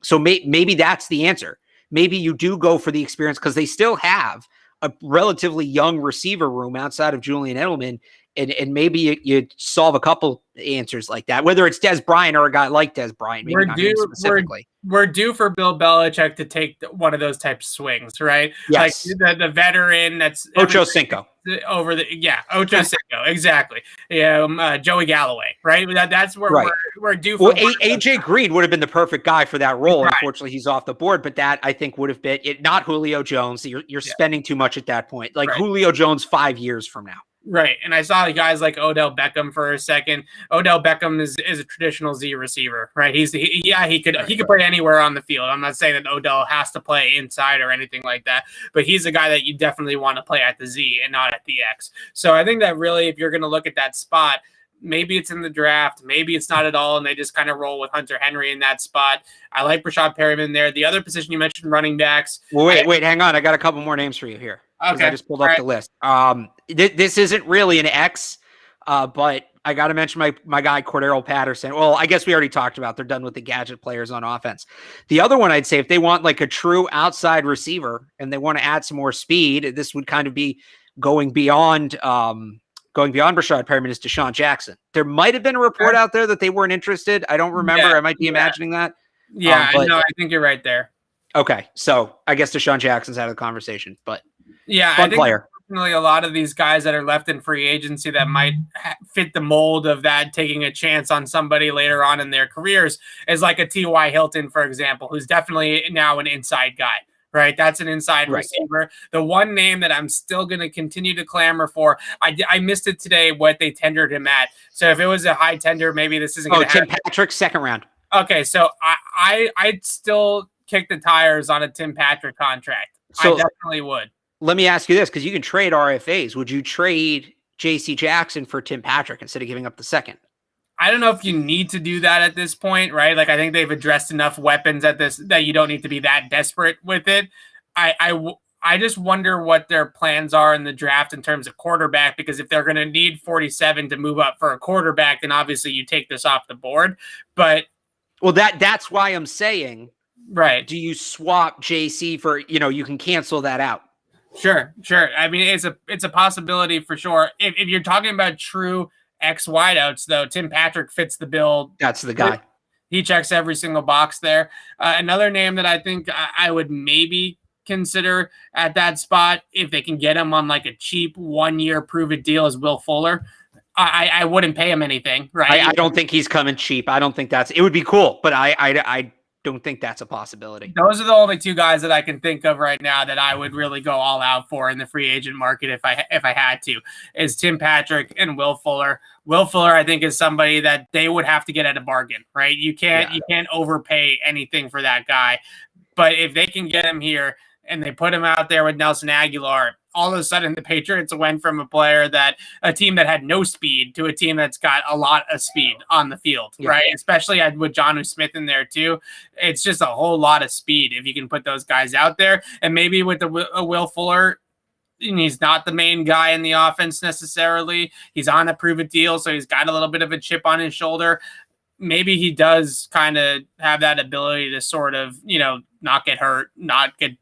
So maybe that's the answer. Maybe you do go for the experience because they still have a relatively young receiver room outside of Julian Edelman, and maybe you solve a couple answers like that, whether it's Des Bryant or a guy like Des Bryant. Maybe not him specifically. We're due for Bill Belichick to take one of those types of swings, right? Yes. Like the veteran that's Ocho Cinco. Ocho Cinco, exactly. Joey Galloway, right? That's where we're due for. Well, AJ Green would have been the perfect guy for that role. Right. Unfortunately, he's off the board, but that I think would have been it. Not Julio Jones. You're spending too much at that point. Like Julio Jones 5 years from now. Right. And I saw guys like Odell Beckham for a second. Odell Beckham is a traditional Z receiver, right? He could play anywhere on the field. I'm not saying that Odell has to play inside or anything like that, but he's a guy that you definitely want to play at the Z and not at the X. So I think that really, if you're going to look at that spot, maybe it's in the draft, maybe it's not at all, and they just kind of roll with Hunter Henry in that spot. I like Rashad Perriman there. The other position you mentioned, running backs. Well, wait, hang on. I got a couple more names for you here. Okay. I just pulled up the list. This isn't really an X, but I got to mention my guy, Cordero Patterson. Well, I guess we already talked about they're done with the gadget players on offense. The other one I'd say, if they want like a true outside receiver and they want to add some more speed, this would kind of be going beyond Rashad Perriman is Deshaun Jackson. There might have been a report out there that they weren't interested. I don't remember. I might be imagining that. Yeah, no, I think you're right there. Okay, so I guess Deshaun Jackson's out of the conversation, but yeah, fun player. Definitely a lot of these guys that are left in free agency that might fit the mold of that, taking a chance on somebody later on in their careers, is like a T.Y. Hilton, for example, who's definitely now an inside guy. Right, that's an inside receiver. The one name that I'm still going to continue to clamor for, I missed it today what they tendered him at. So if it was a high tender, maybe this isn't going to happen. Tim Patrick, second round. Okay, so I'd still kick the tires on a Tim Patrick contract. So I definitely would. Let me ask you this, because you can trade RFAs. Would you trade J.C. Jackson for Tim Patrick instead of giving up the second? I don't know if you need to do that at this point, right? Like, I think they've addressed enough weapons at this that you don't need to be that desperate with it. I just wonder what their plans are in the draft in terms of quarterback, because if they're going to need 47 to move up for a quarterback, then obviously you take this off the board. But that's why I'm saying, right? Do you swap JC for, you can cancel that out? Sure. I mean, it's a possibility for sure. If you're talking about true X wideouts, though, Tim Patrick fits the bill. That's the guy. He checks every single box there. Another name that I think I would maybe consider at that spot, if they can get him on like a cheap 1 year prove it deal, is Will Fuller. I wouldn't pay him anything, right? I don't think he's coming cheap. I don't think it would be cool, but I don't think that's a possibility. Those are the only two guys that I can think of right now that I would really go all out for in the free agent market if I had to, is Tim Patrick and Will Fuller. Will Fuller, I think, is somebody that they would have to get at a bargain, right? You can't overpay anything for that guy. But if they can get him here and they put him out there with Nelson Aguilar, all of a sudden the Patriots went from a team that had no speed to a team that's got a lot of speed on the field, right? Especially with Jonnu Smith in there too. It's just a whole lot of speed if you can put those guys out there. And maybe with a Will Fuller, he's not the main guy in the offense necessarily. He's on a prove-it deal, so he's got a little bit of a chip on his shoulder. Maybe he does kind of have that ability to sort of, not get hurt, not get,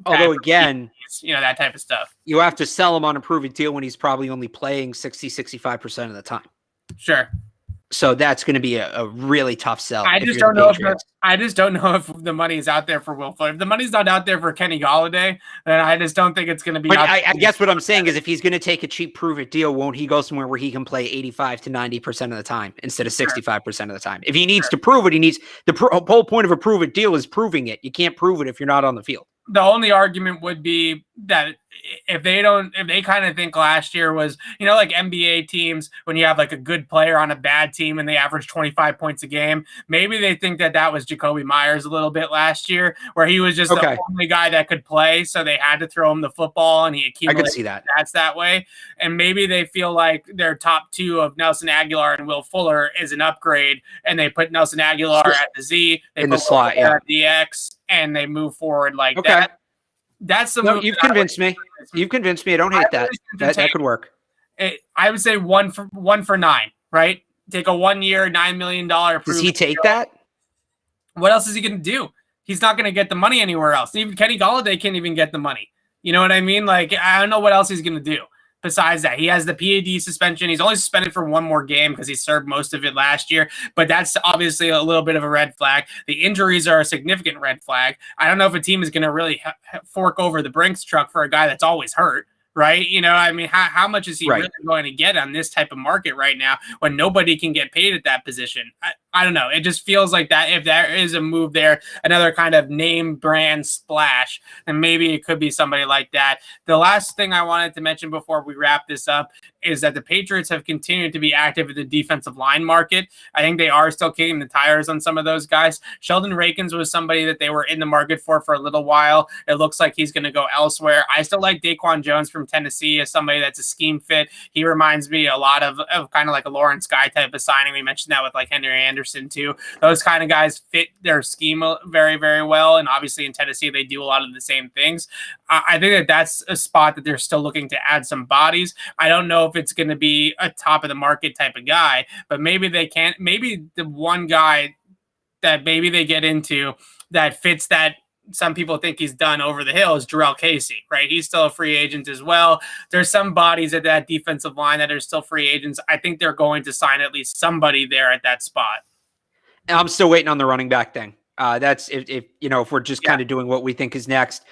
although again, that type of stuff. You have to sell him on a prove it deal when he's probably only playing 65% of the time. Sure. So that's going to be a really tough sell. I just don't know if the money's out there for Will Fuller. If the money's not out there for Kenny Golladay, then I just don't think it's going to be. But I guess what I'm saying is, if he's going to take a cheap prove it deal, won't he go somewhere where he can play 85 to 90% of the time instead of 65% of the time? If he needs to prove it, he needs the whole point of a prove it deal is proving it. You can't prove it if you're not on the field. The only argument would be that if they kind of think last year was, like NBA teams, when you have like a good player on a bad team and they average 25 points a game, maybe they think that was Jacoby Myers a little bit last year, where he was just the only guy that could play. So they had to throw him the football and he accumulated. I could see that. That's that way. And maybe they feel like their top two of Nelson Aguilar and Will Fuller is an upgrade, and they put Nelson Aguilar at the Z, they in put the slot, at the X, and they move forward like that. That's the move. You've convinced me. You've convinced me. I don't hate that. That could work. I would say one for 9, right? Take a 1 year, $9 million. Does he take that? What else is he going to do? He's not going to get the money anywhere else. Even Kenny Golladay can't even get the money. You know what I mean? Like, I don't know what else he's going to do. Besides that, he has the PAD suspension. He's only suspended for one more game because he served most of it last year. But that's obviously a little bit of a red flag. The injuries are a significant red flag. I don't know if a team is going to really fork over the Brinks truck for a guy that's always hurt, right? How much is he really going to get on this type of market right now when nobody can get paid at that position? I don't know. It just feels like that if there is a move there, another kind of name brand splash, then maybe it could be somebody like that. The last thing I wanted to mention before we wrap this up is that the Patriots have continued to be active in the defensive line market. I think they are still kicking the tires on some of those guys. Sheldon Rakins was somebody that they were in the market for a little while. It looks like he's going to go elsewhere. I still like Daquan Jones from Tennessee as somebody that's a scheme fit. He reminds me a lot of kind of like a Lawrence Guy type of signing. We mentioned that with like Henry Anderson too. Those kind of guys fit their scheme very, very well. And obviously in Tennessee, they do a lot of the same things. I think that's a spot that they're still looking to add some bodies. I don't know if it's going to be a top of the market type of guy, but maybe they can't. Maybe the one guy that maybe they get into that fits that some people think he's done over the hill is Jarrell Casey, right? He's still a free agent as well. There's some bodies at that defensive line that are still free agents. I think they're going to sign at least somebody there at that spot. And I'm still waiting on the running back thing. That's if we're just kind of doing what we think is next.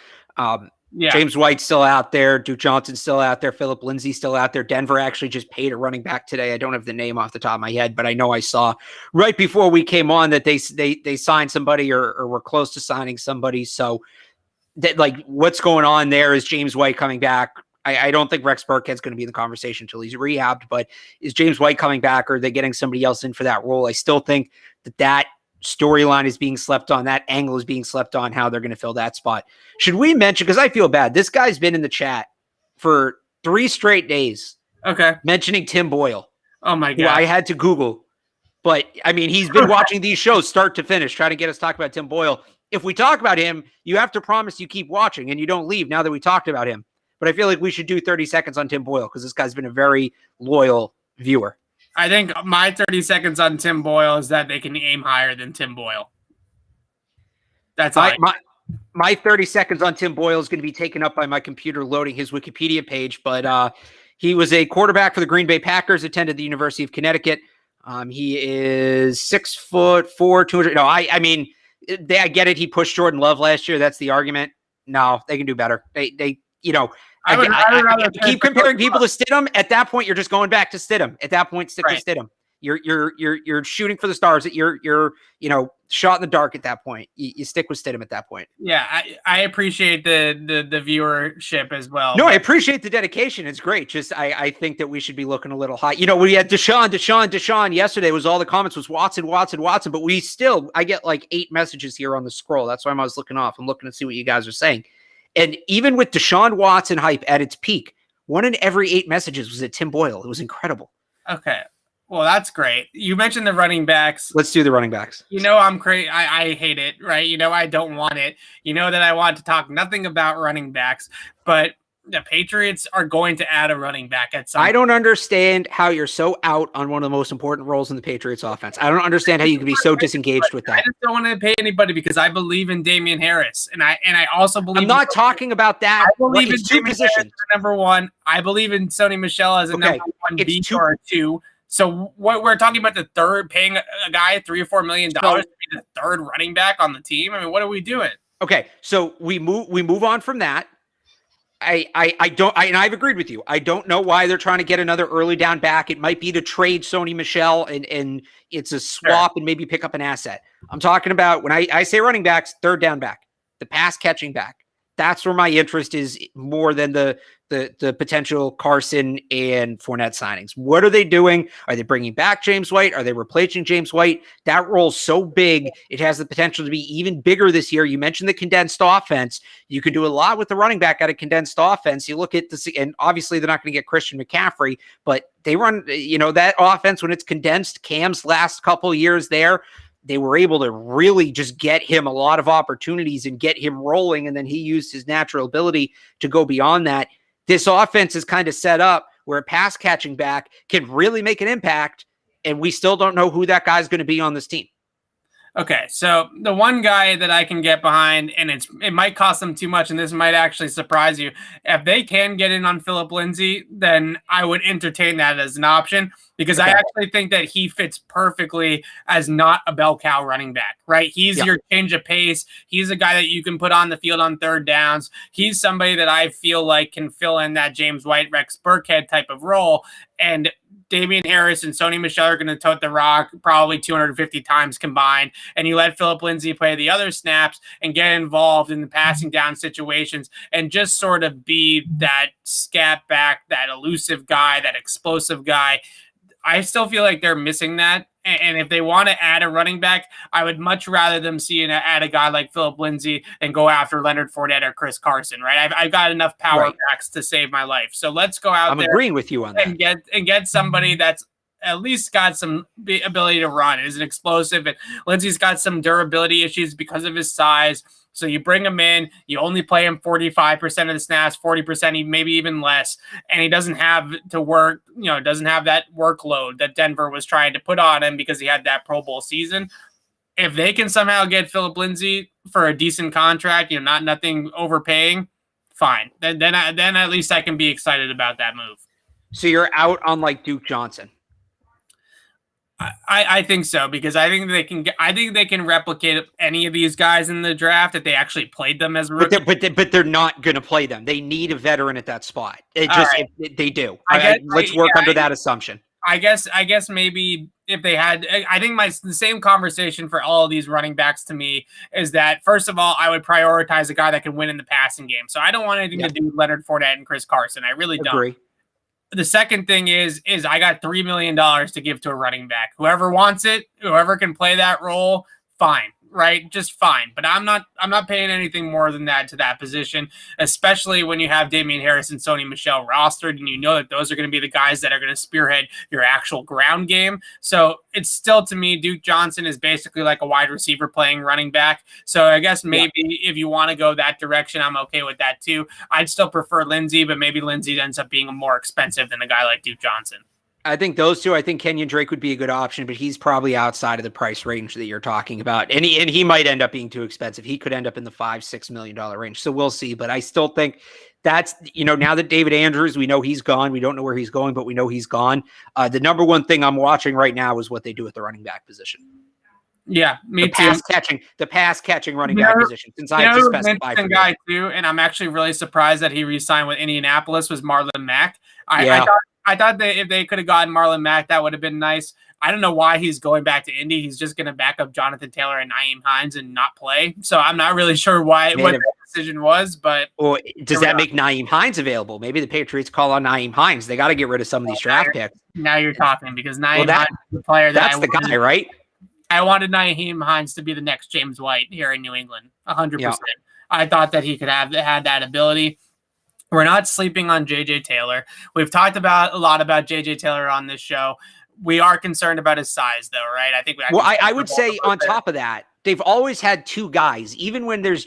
James White's still out there. Duke Johnson's still out there. Phillip Lindsay's still out there. Denver actually just paid a running back today. I don't have the name off the top of my head, but I know I saw right before we came on that they signed somebody or were close to signing somebody. So that, like, what's going on there? Is James White coming back? I don't think Rex Burkhead's going to be in the conversation until he's rehabbed, but is James White coming back, or are they getting somebody else in for that role? I still think that storyline is being slept on. That angle is being slept on, how they're going to fill that spot. Should we mention, because I feel bad, this guy's been in the chat for 3 straight days. Okay. Mentioning Tim Boyle. Oh my God. Who I had to Google. But I mean, he's been watching these shows start to finish, trying to get us to talk about Tim Boyle. If we talk about him, you have to promise you keep watching and you don't leave now that we talked about him. But I feel like we should do 30 seconds on Tim Boyle because this guy's been a very loyal viewer. I think my 30 seconds on Tim Boyle is that they can aim higher than Tim Boyle. That's my 30 seconds on Tim Boyle is going to be taken up by my computer loading his Wikipedia page. But he was a quarterback for the Green Bay Packers, attended the University of Connecticut. He is 6'4", 200. No, I mean, I get it. He pushed Jordan Love last year. That's the argument. No, they can do better. They I keep comparing people to Stidham. At that point, you're just going back to Stidham. At that point, stick to Stidham. You're shooting for the stars. You're shot in the dark at that point. You stick with Stidham at that point. Yeah, I appreciate the viewership as well. No, I appreciate the dedication. It's great. Just I think that we should be looking a little high. We had Deshaun yesterday. Was all the comments was Watson. But I get like 8 messages here on the scroll. That's why I was looking off. I'm looking to see what you guys are saying. And even with Deshaun Watson hype at its peak, 1 in every 8 messages was at Tim Boyle. It was incredible. Okay. Well, that's great. You mentioned the running backs. Let's do the running backs. I'm crazy. I hate it, right? I don't want it. That I want to talk nothing about running backs. But the Patriots are going to add a running back at some I don't understand how you're so out on one of the most important roles in the Patriots offense. I don't understand how you can be so disengaged with that. I just don't want to pay anybody because I believe in Damian Harris, and I also believe. I'm not talking about that. I believe in two positions. Number one, I believe in Sony Michel as a number one B or a 2. So what we're talking about the third, paying a guy $3 or $4 million to be the third running back on the team. I mean, what are we doing? Okay, so we move on from that. I've agreed with you. I don't know why they're trying to get another early down back. It might be to trade Sony Michel and it's a swap and maybe pick up an asset. I'm talking about when I say running backs, third down back, the pass catching back. That's where my interest is more than the potential Carson and Fournette signings. What are they doing? Are they bringing back James White? Are they replacing James White? That role's so big. It has the potential to be even bigger this year. You mentioned the condensed offense. You can do a lot with the running back out of condensed offense. You look at this, and obviously they're not going to get Christian McCaffrey, but they run, that offense when it's condensed. Cam's last couple years there, they were able to really just get him a lot of opportunities and get him rolling. And then he used his natural ability to go beyond that. This offense is kind of set up where a pass catching back can really make an impact. And we still don't know who that guy's going to be on this team. Okay, so the one guy that I can get behind, and it might cost them too much, and this might actually surprise you. If they can get in on Phillip Lindsay, then I would entertain that as an option because I actually think that he fits perfectly as not a bell cow running back, right? He's your change of pace. He's a guy that you can put on the field on third downs. He's somebody that I feel like can fill in that James White, Rex Burkhead type of role, and Damian Harris and Sony Michel are going to tote the rock probably 250 times combined, and you let Phillip Lindsay play the other snaps and get involved in the passing down situations and just sort of be that scat back, that elusive guy, that explosive guy. I still feel like they're missing that. And if they want to add a running back, I would much rather them see add a guy like Phillip Lindsay and go after Leonard Fournette or Chris Carson, right? I've got enough power backs to save my life. So let's go out there. I'm agreeing with you on that. And get somebody that's at least got some ability to run, is an explosive. And Lindsay's got some durability issues because of his size. So you bring him in, you only play him 45% of the snaps, 40%, maybe even less. And he doesn't have to work, doesn't have that workload that Denver was trying to put on him because he had that Pro Bowl season. If they can somehow get Phillip Lindsay for a decent contract, nothing overpaying, fine. Then at least I can be excited about that move. So you're out on like Duke Johnson. I think so, because I think they can replicate any of these guys in the draft if they actually played them as a rookie. But they're not going to play them. They need a veteran at that spot. They do. Let's work under that assumption. I guess maybe if they had, I think the same conversation for all of these running backs to me is that, first of all, I would prioritize a guy that can win in the passing game. So I don't want anything to do with Leonard Fournette and Chris Carson. I really don't. Agree. The second thing is I got $3 million to give to a running back. Whoever wants it, whoever can play that role, fine, right? Just fine. But I'm not paying anything more than that to that position, especially when you have Damian Harris and Sony Michel rostered, and you know that those are going to be the guys that are going to spearhead your actual ground game. So it's still, to me, Duke Johnson is basically like a wide receiver playing running back. So I guess maybe if you want to go that direction, I'm okay with that too. I'd still prefer Lindsay, but maybe Lindsay ends up being more expensive than a guy like Duke Johnson. I think those two. I think Kenyon Drake would be a good option, but he's probably outside of the price range that you're talking about, and he might end up being too expensive. He could end up in the $5-6 million range. So we'll see. But I still think that's now that David Andrews, we know he's gone. We don't know where he's going, but we know he's gone. The number one thing I'm watching right now is what they do at the running back position. Yeah, me too. The pass catching running back position. Since I have to specify for guy too, and I'm actually really surprised that he re-signed with Indianapolis, was Marlon Mack. I thought that if they could have gotten Marlon Mack, that would have been nice. I don't know why he's going back to Indy. He's just going to back up Jonathan Taylor and Nyheim Hines and not play. So I'm not really sure what the decision was. But does that make Nyheim Hines available? Maybe the Patriots call on Nyheim Hines. They got to get rid of some of these draft picks. Now you're talking, because Nyheim Hines is the player that's the guy, right? I wanted Nyheim Hines to be the next James White here in New England, 100%. I thought that he could had that ability. We're not sleeping on J.J. Taylor. We've talked a lot about J.J. Taylor on this show. We are concerned about his size, though, right? I would say on top of that, they've always had two guys. Even when there's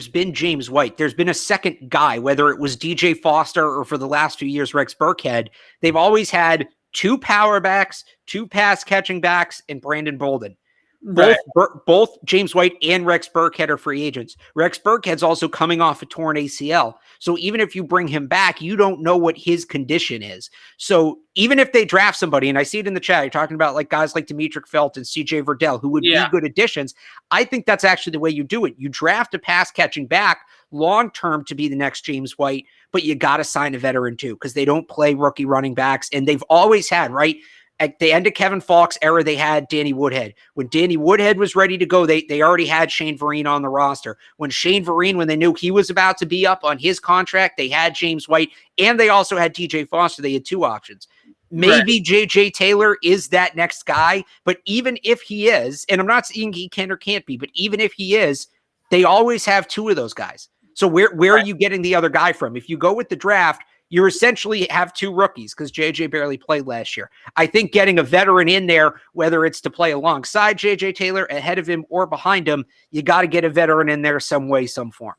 been James White, there's been a second guy, whether it was DJ Foster or for the last few years, Rex Burkhead. They've always had two power backs, two pass catching backs, and Brandon Bolden. Right. Both James White and Rex Burkhead are free agents. Rex Burkhead's also coming off a torn ACL. So even if you bring him back, you don't know what his condition is. So even if they draft somebody, and I see it in the chat, you're talking about like guys like Demetric Felt and CJ Verdell, who would be good additions. I think that's actually the way you do it. You draft a pass catching back long-term to be the next James White, but you got to sign a veteran too, because they don't play rookie running backs. And they've always had, right? At the end of Kevin Falk's era, they had Danny Woodhead. When Danny Woodhead was ready to go, they already had Shane Vereen on the roster. When they knew he was about to be up on his contract, they had James White, and they also had TJ Foster. They had two options. Maybe JJ Taylor is that next guy, but even if he is, and I'm not saying he can or can't be, but even if he is, they always have two of those guys. So where are you getting the other guy from? If you go with the draft, you essentially have two rookies because JJ barely played last year. I think getting a veteran in there, whether it's to play alongside JJ Taylor, ahead of him, or behind him, you got to get a veteran in there some way, some form.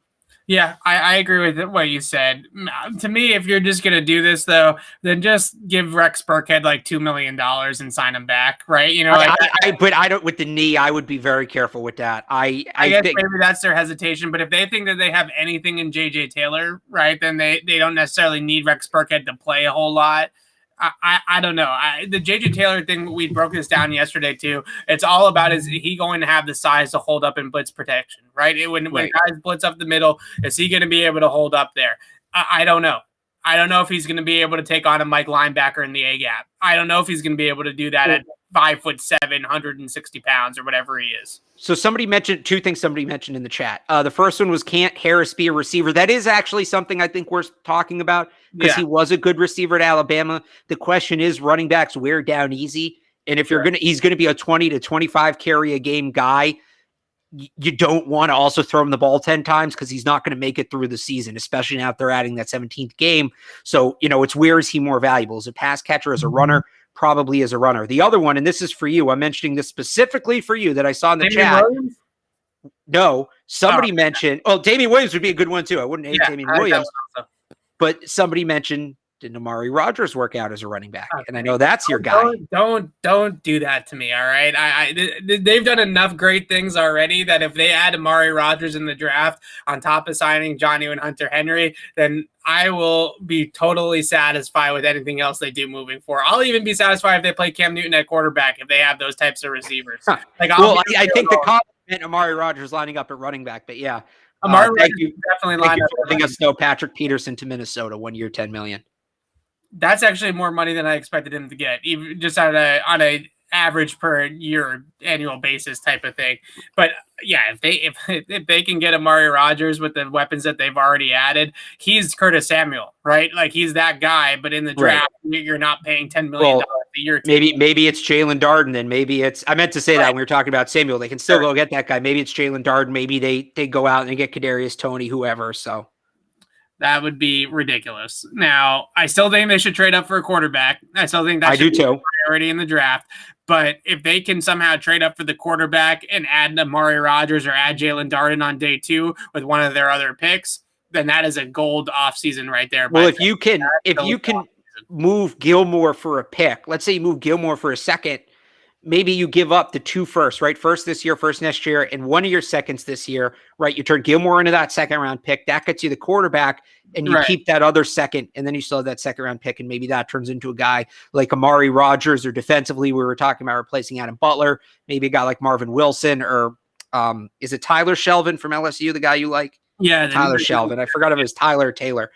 Yeah, I agree with what you said. To me, if you're just going to do this, though, then just give Rex Burkhead like $2 million and sign him back, right? You know, but I don't, with the knee, I would be very careful with that. I guess maybe that's their hesitation, but if they think that they have anything in JJ Taylor, right, then they don't necessarily need Rex Burkhead to play a whole lot. I don't know. The JJ Taylor thing, we broke this down yesterday too. It's all about, is he going to have the size to hold up in blitz protection, right? When guys blitz up the middle, is he going to be able to hold up there? I don't know. I don't know if he's going to be able to take on a Mike linebacker in the A gap. I don't know if he's going to be able to do that at 5'7", 160 pounds or whatever he is. So somebody mentioned two things somebody mentioned in the chat. The first one was, can't Harris be a receiver? That is actually something I think worth talking about because he was a good receiver at Alabama. The question is, running backs wear down easy. And if he's going to be a 20 to 25 carry a game guy, you don't want to also throw him the ball 10 times because he's not going to make it through the season, especially now if they're adding that 17th game. So, it's where is he more valuable? As a pass catcher, as a runner? Probably as a runner. The other one, and this is for you, I'm mentioning this specifically for you that I saw in the chat. Williams? No, somebody mentioned, Damian Williams would be a good one too. I wouldn't hate Damian Williams, but somebody mentioned, did Amari Rodgers work out as a running back? Okay. And I know that's your guy. Don't do that to me. All right. They've done enough great things already that if they add Amari Rodgers in the draft on top of signing Johnny and Hunter Henry, then I will be totally satisfied with anything else they do moving forward. I'll even be satisfied if they play Cam Newton at quarterback, if they have those types of receivers. I think the comment meant Amari Rodgers lining up at running back, but yeah. Amari Rodgers definitely lined up. Letting us know Patrick Peterson to Minnesota, 1 year, $10 million. That's actually more money than I expected him to get, even just on a average per year annual basis type of thing. But yeah, if they can get Amari Rodgers with the weapons that they've already added, he's Curtis Samuel, right? Like he's that guy. But in the draft, you're not paying $10 million a year. Maybe it's Jalen Darden, and maybe it's. I meant to say that when we were talking about Samuel. They can still go get that guy. Maybe it's Jalen Darden. Maybe they go out and they get Kadarius Toney, whoever. So. That would be ridiculous. Now, I still think they should trade up for a quarterback. I still think that should be a priority in the draft. But if they can somehow trade up for the quarterback and add Amari Rodgers or add Jalen Darden on day 2 with one of their other picks, then that is a gold offseason right there. Well, if you can move Gilmore for a pick, let's say you move Gilmore for a second, maybe you give up the 2 firsts, right? First this year, first next year, and one of your seconds this year, right? You turn Gilmore into that second round pick. That gets you the quarterback, and you keep that other second, and then you still have that second round pick, and maybe that turns into a guy like Amari Rodgers, or defensively, we were talking about replacing Adam Butler, maybe a guy like Marvin Wilson, or is it Tyler Shelvin from LSU, the guy you like? Yeah. Tyler Shelvin. I forgot if it was Tyler Taylor.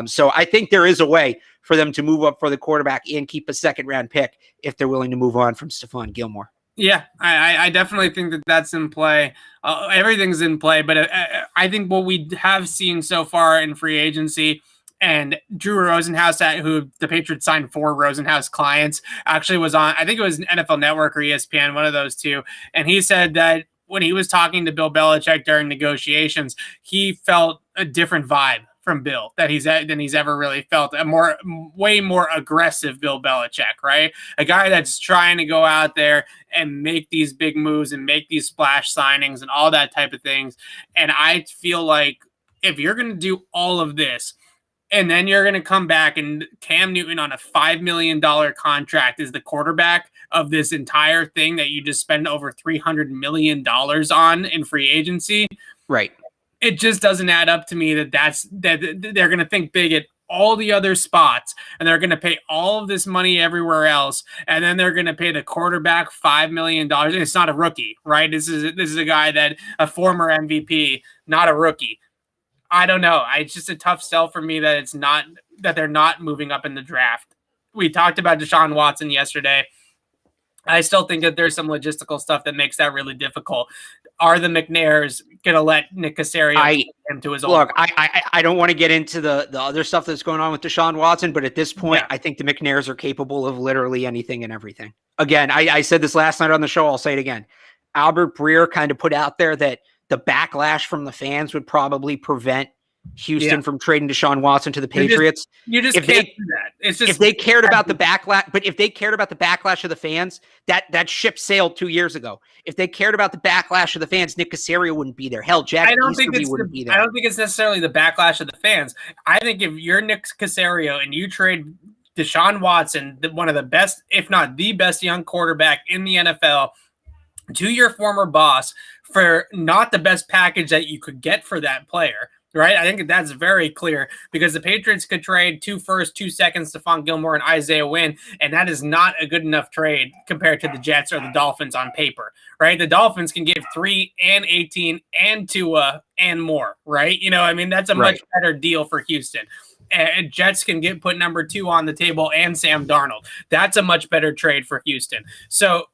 So I think there is a way for them to move up for the quarterback and keep a second round pick if they're willing to move on from Stephon Gilmore. Yeah, I definitely think that that's in play. Everything's in play, but I think what we have seen so far in free agency, and Drew Rosenhaus, who the Patriots signed 4 Rosenhaus clients, actually was on, I think it was NFL Network or ESPN, one of those two, and he said that when he was talking to Bill Belichick during negotiations, he felt a different vibe from Bill than he's ever really felt. Way more aggressive Bill Belichick, right? A guy that's trying to go out there and make these big moves and make these splash signings and all that type of things. And I feel like if you're going to do all of this, and then you're going to come back and Cam Newton on a $5 million contract is the quarterback of this entire thing that you just spend over $300 million on in free agency. Right. It just doesn't add up to me that they're going to think big at all the other spots and they're going to pay all of this money everywhere else. And then they're going to pay the quarterback $5 million. And it's not a rookie, right? This is a guy a former MVP, not a rookie. I don't know. It's just a tough sell for me that they're not moving up in the draft. We talked about Deshaun Watson yesterday. I still think that there's some logistical stuff that makes that really difficult. Are the McNairs going to let Nick Caserio him to his old look? I don't want to get into the other stuff that's going on with Deshaun Watson, but at this point, I think the McNairs are capable of literally anything and everything. Again, I said this last night on the show. I'll say it again. Albert Breer kind of put out there that the backlash from the fans would probably prevent Houston from trading Deshaun Watson to the Patriots. You just can't do that. It's just if they cared about the backlash, but if they cared about the backlash of the fans, that ship sailed 2 years ago. If they cared about the backlash of the fans, Nick Caserio wouldn't be there. Hell, Jack Easterby wouldn't be there. I don't think it's necessarily the backlash of the fans. I think if you're Nick Caserio and you trade Deshaun Watson, one of the best, if not the best young quarterback in the NFL, to your former boss for not the best package that you could get for that player, right? I think that's very clear because the Patriots could trade 2 firsts, 2 seconds, Stephon Gilmore and Isaiah Wynn, and that is not a good enough trade compared to the Jets or the Dolphins on paper, right? The Dolphins can give 3 and 18 and Tua and more, right? That's a much better deal for Houston. And Jets can put number 2 on the table and Sam Darnold. That's a much better trade for Houston. So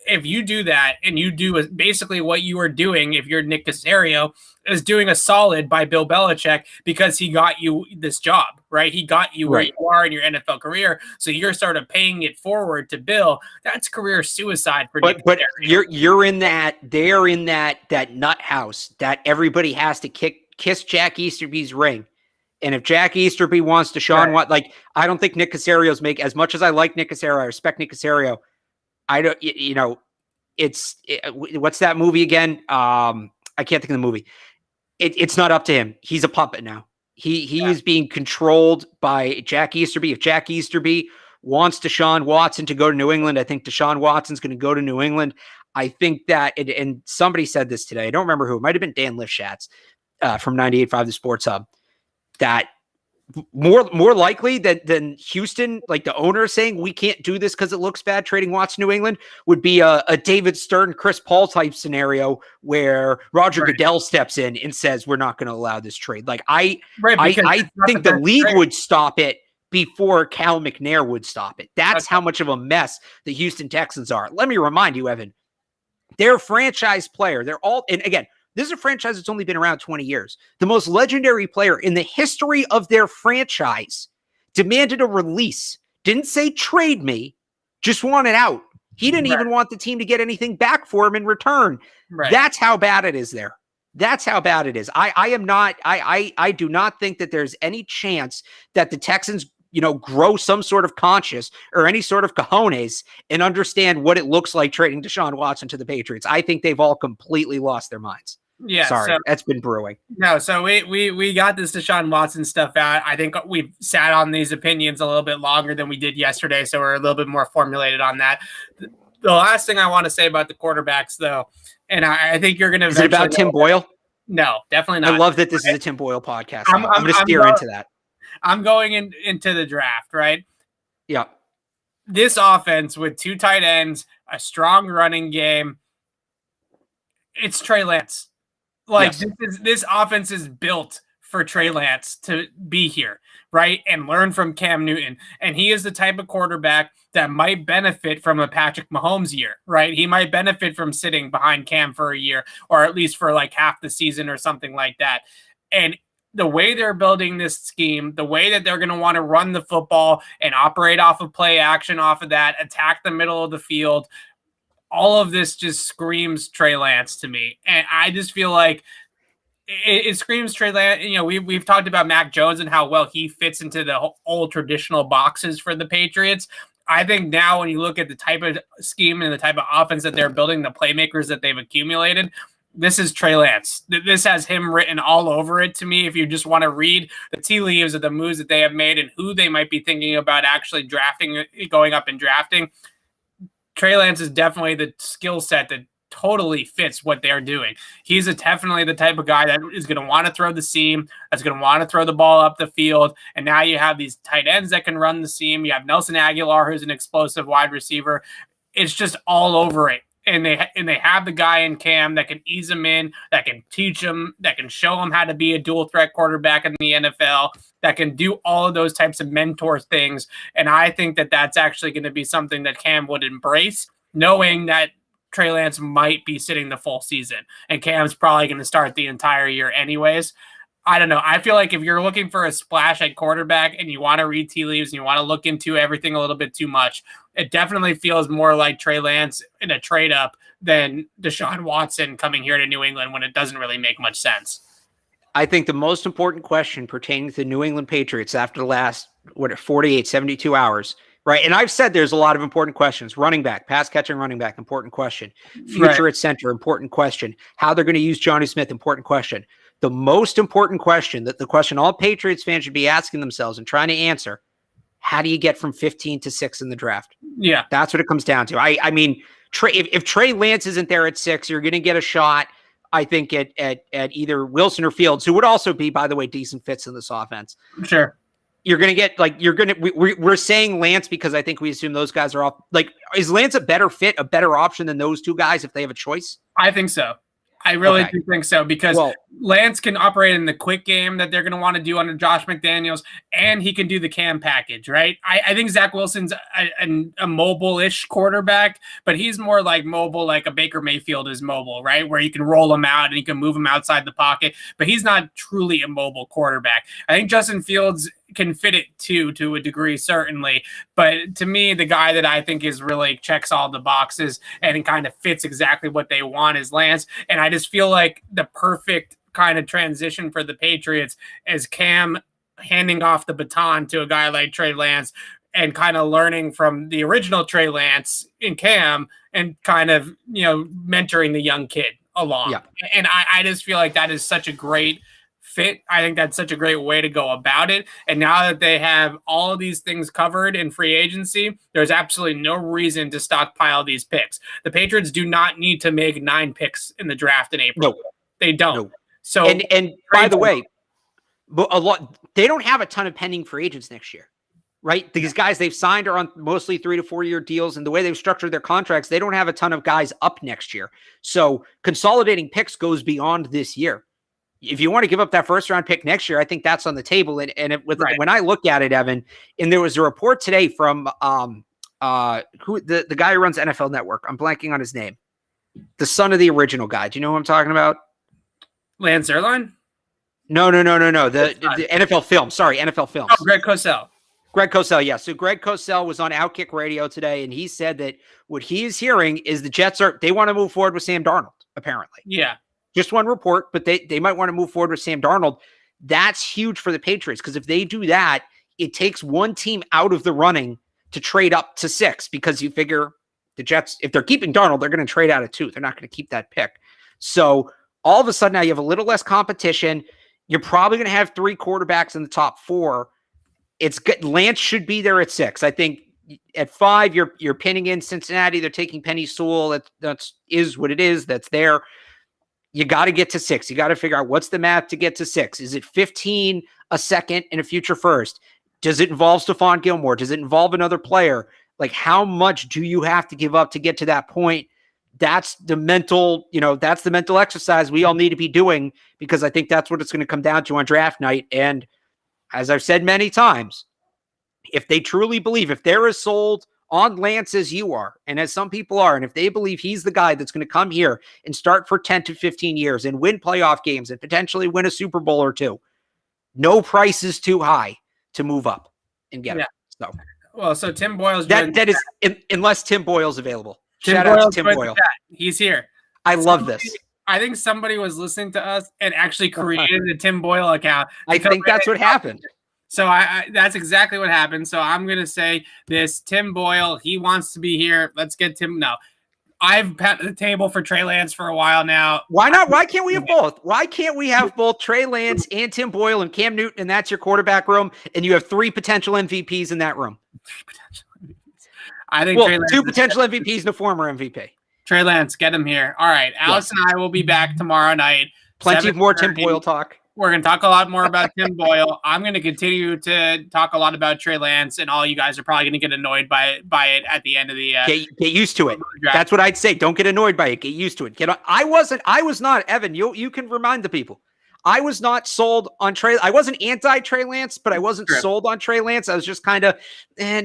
if you do that and you do basically what you are doing, if you're Nick Caserio, is doing a solid by Bill Belichick because he got you this job, right? He got you where you are in your NFL career. So you're sort of paying it forward to Bill. That's career suicide for Nick Caserio. You're in that, they're in that nut house that everybody has to kiss Jack Easterby's ring. And if Jack Easterby wants Deshaun Watson, I don't think Nick Caserio's as much as I like Nick Caserio, I respect Nick Caserio. I don't, what's that movie again? I can't think of the movie. It's not up to him. He's a puppet now. He is being controlled by Jack Easterby. If Jack Easterby wants Deshaun Watson to go to New England, I think Deshaun Watson's going to go to New England. I think that, and somebody said this today, I don't remember who, it might've been Dan Lifshatz from 98.5 The Sports Hub, that more likely than Houston, like the owner saying we can't do this because it looks bad trading Watson to New England, would be a David Stern, Chris Paul type scenario where Roger Goodell steps in and says we're not going to allow this trade. I think the league would stop it before Cal McNair would stop it. That's how much of a mess the Houston Texans are. Let me remind you, Evan, they're a franchise player. They're all, and again, this is a franchise that's only been around 20 years. The most legendary player in the history of their franchise demanded a release. Didn't say trade me, just wanted out. He didn't even want the team to get anything back for him in return. That's how bad it is there. That's how bad it is. I do not think that there's any chance that the Texans, grow some sort of conscience or any sort of cojones and understand what it looks like trading Deshaun Watson to the Patriots. I think they've all completely lost their minds. Yeah, sorry, that's been brewing. No, so we got this Deshaun Watson stuff out. I think we've sat on these opinions a little bit longer than we did yesterday, so we're a little bit more formulated on that. The last thing I want to say about the quarterbacks, though, and I think you're going to. Is it about Tim Boyle? No, definitely not. I love that this is a Tim Boyle podcast. I'm going to steer into that. I'm going into the draft, right? Yeah. This offense with 2 tight ends, a strong running game. It's Trey Lance. This offense is built for Trey Lance to be here, right? And learn from Cam Newton. And he is the type of quarterback that might benefit from a Patrick Mahomes year, right? He might benefit from sitting behind Cam for a year, or at least for half the season or something like that. And the way they're building this scheme, the way that they're going to want to run the football and operate off of play action off of that, attack the middle of the field, all of this just screams Trey Lance to me. And I just feel like it screams Trey Lance. You know, we've talked about Mac Jones and how well he fits into the old traditional boxes for the Patriots. I think now when you look at the type of scheme and the type of offense that they're building, the playmakers that they've accumulated, this is Trey Lance. This has him written all over it to me. If you just want to read the tea leaves of the moves that they have made and who they might be thinking about actually drafting, going up and drafting, Trey Lance is definitely the skill set that totally fits what they're doing. He's definitely the type of guy that is going to want to throw the seam, that's going to want to throw the ball up the field. And now you have these tight ends that can run the seam. You have Nelson Aguilar, who's an explosive wide receiver. It's just all over it. And they have the guy in Cam that can ease him in, that can teach him, that can show him how to be a dual threat quarterback in the NFL, that can do all of those types of mentor things. And I think that that's actually going to be something that Cam would embrace, knowing that Trey Lance might be sitting the full season and Cam's probably going to start the entire year anyways. I don't know. I feel like if you're looking for a splash at quarterback and you want to read tea leaves and you want to look into everything a little bit too much, it definitely feels more like Trey Lance in a trade up than Deshaun Watson coming here to New England when it doesn't really make much sense. I think the most important question pertaining to the New England Patriots after the last, 48, 72 hours, right? And I've said there's a lot of important questions. Running back, pass catching running back, important question. Future at center, important question. How they're going to use Johnny Smith, important question. The most important question, that the question all Patriots fans should be asking themselves and trying to answer, how do you get from 15 to 6 in the draft? Yeah. That's what it comes down to. I mean, if Trey Lance isn't there at 6, you're going to get a shot, I think, at either Wilson or Fields, who would also be, by the way, decent fits in this offense. Sure. You're going to get, we're saying Lance because I think we assume those guys are off. Is Lance a better fit, a better option than those two guys if they have a choice? I think so. I really do think so because Lance can operate in the quick game that they're going to want to do under Josh McDaniels, and he can do the Cam package, right? I think Zach Wilson's a mobile-ish quarterback, but he's more like mobile, like a Baker Mayfield is mobile, right? Where you can roll him out and you can move him outside the pocket, but he's not truly a mobile quarterback. I think Justin Fields can fit it too, to a degree, certainly. But to me, the guy that I think is really checks all the boxes and kind of fits exactly what they want is Lance. And I just feel like the perfect kind of transition for the Patriots is Cam handing off the baton to a guy like Trey Lance and kind of learning from the original Trey Lance in Cam and kind of, mentoring the young kid along. Yeah. And I just feel like that is such a great fit. I think that's such a great way to go about it. And now that they have all of these things covered in free agency, there's absolutely no reason to stockpile these picks. The Patriots do not need to make 9 picks in the draft in April. No. They don't. No. So, and by the way, they don't have a ton of pending free agents next year, right? These guys they've signed are on mostly 3 to 4 year deals, and the way they've structured their contracts, they don't have a ton of guys up next year. So consolidating picks goes beyond this year. If you want to give up that first round pick next year, I think that's on the table. When I look at it, Evan, and there was a report today from the guy who runs NFL Network. I'm blanking on his name. The son of the original guy. Do you know who I'm talking about? Lance Zierlein? No. The NFL film. Sorry, NFL Films. Oh, Greg Cosell. Greg Cosell, yeah. So Greg Cosell was on Outkick Radio today, and he said that what he is hearing is the Jets they want to move forward with Sam Darnold, apparently. Yeah. Just one report, but they might want to move forward with Sam Darnold. That's huge for the Patriots because if they do that, it takes one team out of the running to trade up to 6 because you figure the Jets, if they're keeping Darnold, they're going to trade out of 2. They're not going to keep that pick. So all of a sudden now you have a little less competition. You're probably going to have 3 quarterbacks in the top 4. It's good. Lance should be there at 6. I think at 5, you're pinning in Cincinnati. They're taking Penny Sewell. That's is what it is. That's there. You got to get to 6. You got to figure out what's the math to get to 6. Is it 15, a second, and a future first? Does it involve Stephon Gilmore? Does it involve another player? Like, how much do you have to give up to get to that point? That's the mental, that's the mental exercise we all need to be doing because I think that's what it's going to come down to on draft night. And as I've said many times, if they truly believe, if they're as sold on Lance as you are, and as some people are, and if they believe he's the guy that's going to come here and start for 10 to 15 years and win playoff games and potentially win a Super Bowl or 2, no price is too high to move up and get it. So Tim Boyle's that is unless Tim Boyle's available. Shout out to Tim Boyle. He's here. I love this. I think somebody was listening to us and actually created a Tim Boyle account. I think that's what happened. So I that's exactly what happened. So I'm going to say this Tim Boyle, he wants to be here. Let's get Tim. No, I've patted the table for Trey Lance for a while now. Why not? Why can't we have both? Why can't we have both Trey Lance and Tim Boyle and Cam Newton, and that's your quarterback room, and you have 3 potential MVPs in that room? I think well, 2 potential MVPs and a former MVP. Trey Lance, get him here. All right, Alex and I will be back tomorrow night. Plenty of more Tim Boyle talk. We're going to talk a lot more about Tim Boyle. I'm going to continue to talk a lot about Trey Lance, and all you guys are probably going to get annoyed by it at the end of the get used to it. That's what I'd say. Don't get annoyed by it. Get used to it. I was not, Evan, you can remind the people. I was not sold on Trey. I wasn't anti-Trey Lance, but I wasn't sold on Trey Lance. I was just kind of,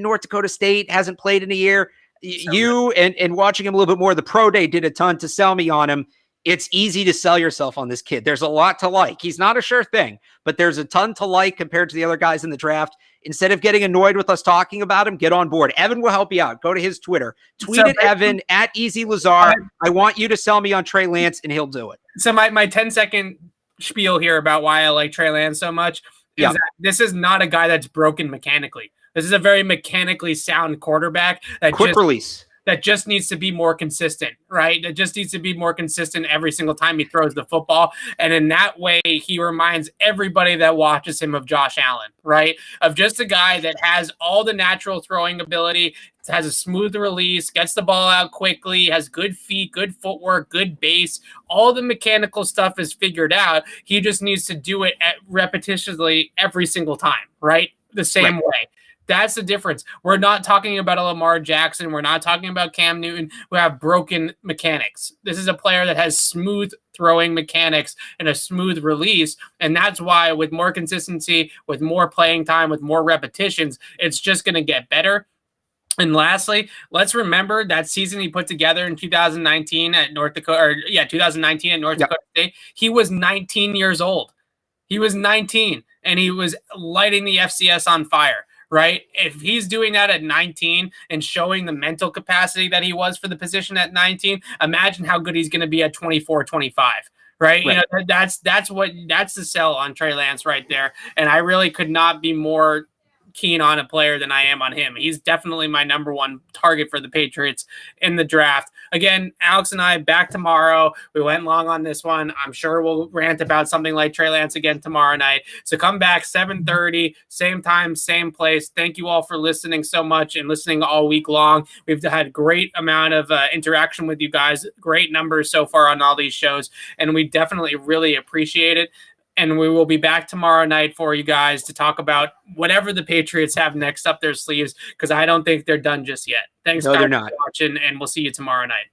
North Dakota State hasn't played in a year. You and watching him a little bit more, the pro day did a ton to sell me on him. It's easy to sell yourself on this kid. There's a lot to like. He's not a sure thing, but there's a ton to like compared to the other guys in the draft. Instead of getting annoyed with us talking about him, get on board. Evan will help you out. Go to his Twitter. Tweet at Evan at Easy Lazar. I want you to sell me on Trey Lance, and he'll do it. So my 10-second spiel here about why I like Trey Lance so much is that this is not a guy that's broken mechanically. This is a very mechanically sound quarterback that quick release. That just needs to be more consistent, right? That just needs to be more consistent every single time he throws the football. And in that way, he reminds everybody that watches him of Josh Allen, right? Of just a guy that has all the natural throwing ability, has a smooth release, gets the ball out quickly, has good feet, good footwork, good base. All the mechanical stuff is figured out. He just needs to do it repetitiously every single time, right? The same way. That's the difference. We're not talking about a Lamar Jackson. We're not talking about Cam Newton who have broken mechanics. This is a player that has smooth throwing mechanics and a smooth release. And that's why with more consistency, with more playing time, with more repetitions, it's just going to get better. And lastly, let's remember that season he put together in 2019 at North Dakota, 2019 at North Dakota State. He was 19 years old. He was 19 and he was lighting the FCS on fire. Right? If he's doing that at 19 and showing the mental capacity that he was for the position at 19, imagine how good he's going to be at 24, 25. Right? You know, that's the sell on Trey Lance right there. And I really could not be more keen on a player than I am on him. He's definitely my number one target for the Patriots in the draft. Again, Alex and I back tomorrow. We went long on this one. I'm sure we'll rant about something like Trey Lance again tomorrow night. So come back 7:30, same time, same place. Thank you all for listening so much and listening all week long. We've had great amount of interaction with you guys, great numbers so far on all these shows, and we definitely really appreciate it. And we will be back tomorrow night for you guys to talk about whatever the Patriots have next up their sleeves, because I don't think they're done just yet. Thanks, guys, for watching, and we'll see you tomorrow night.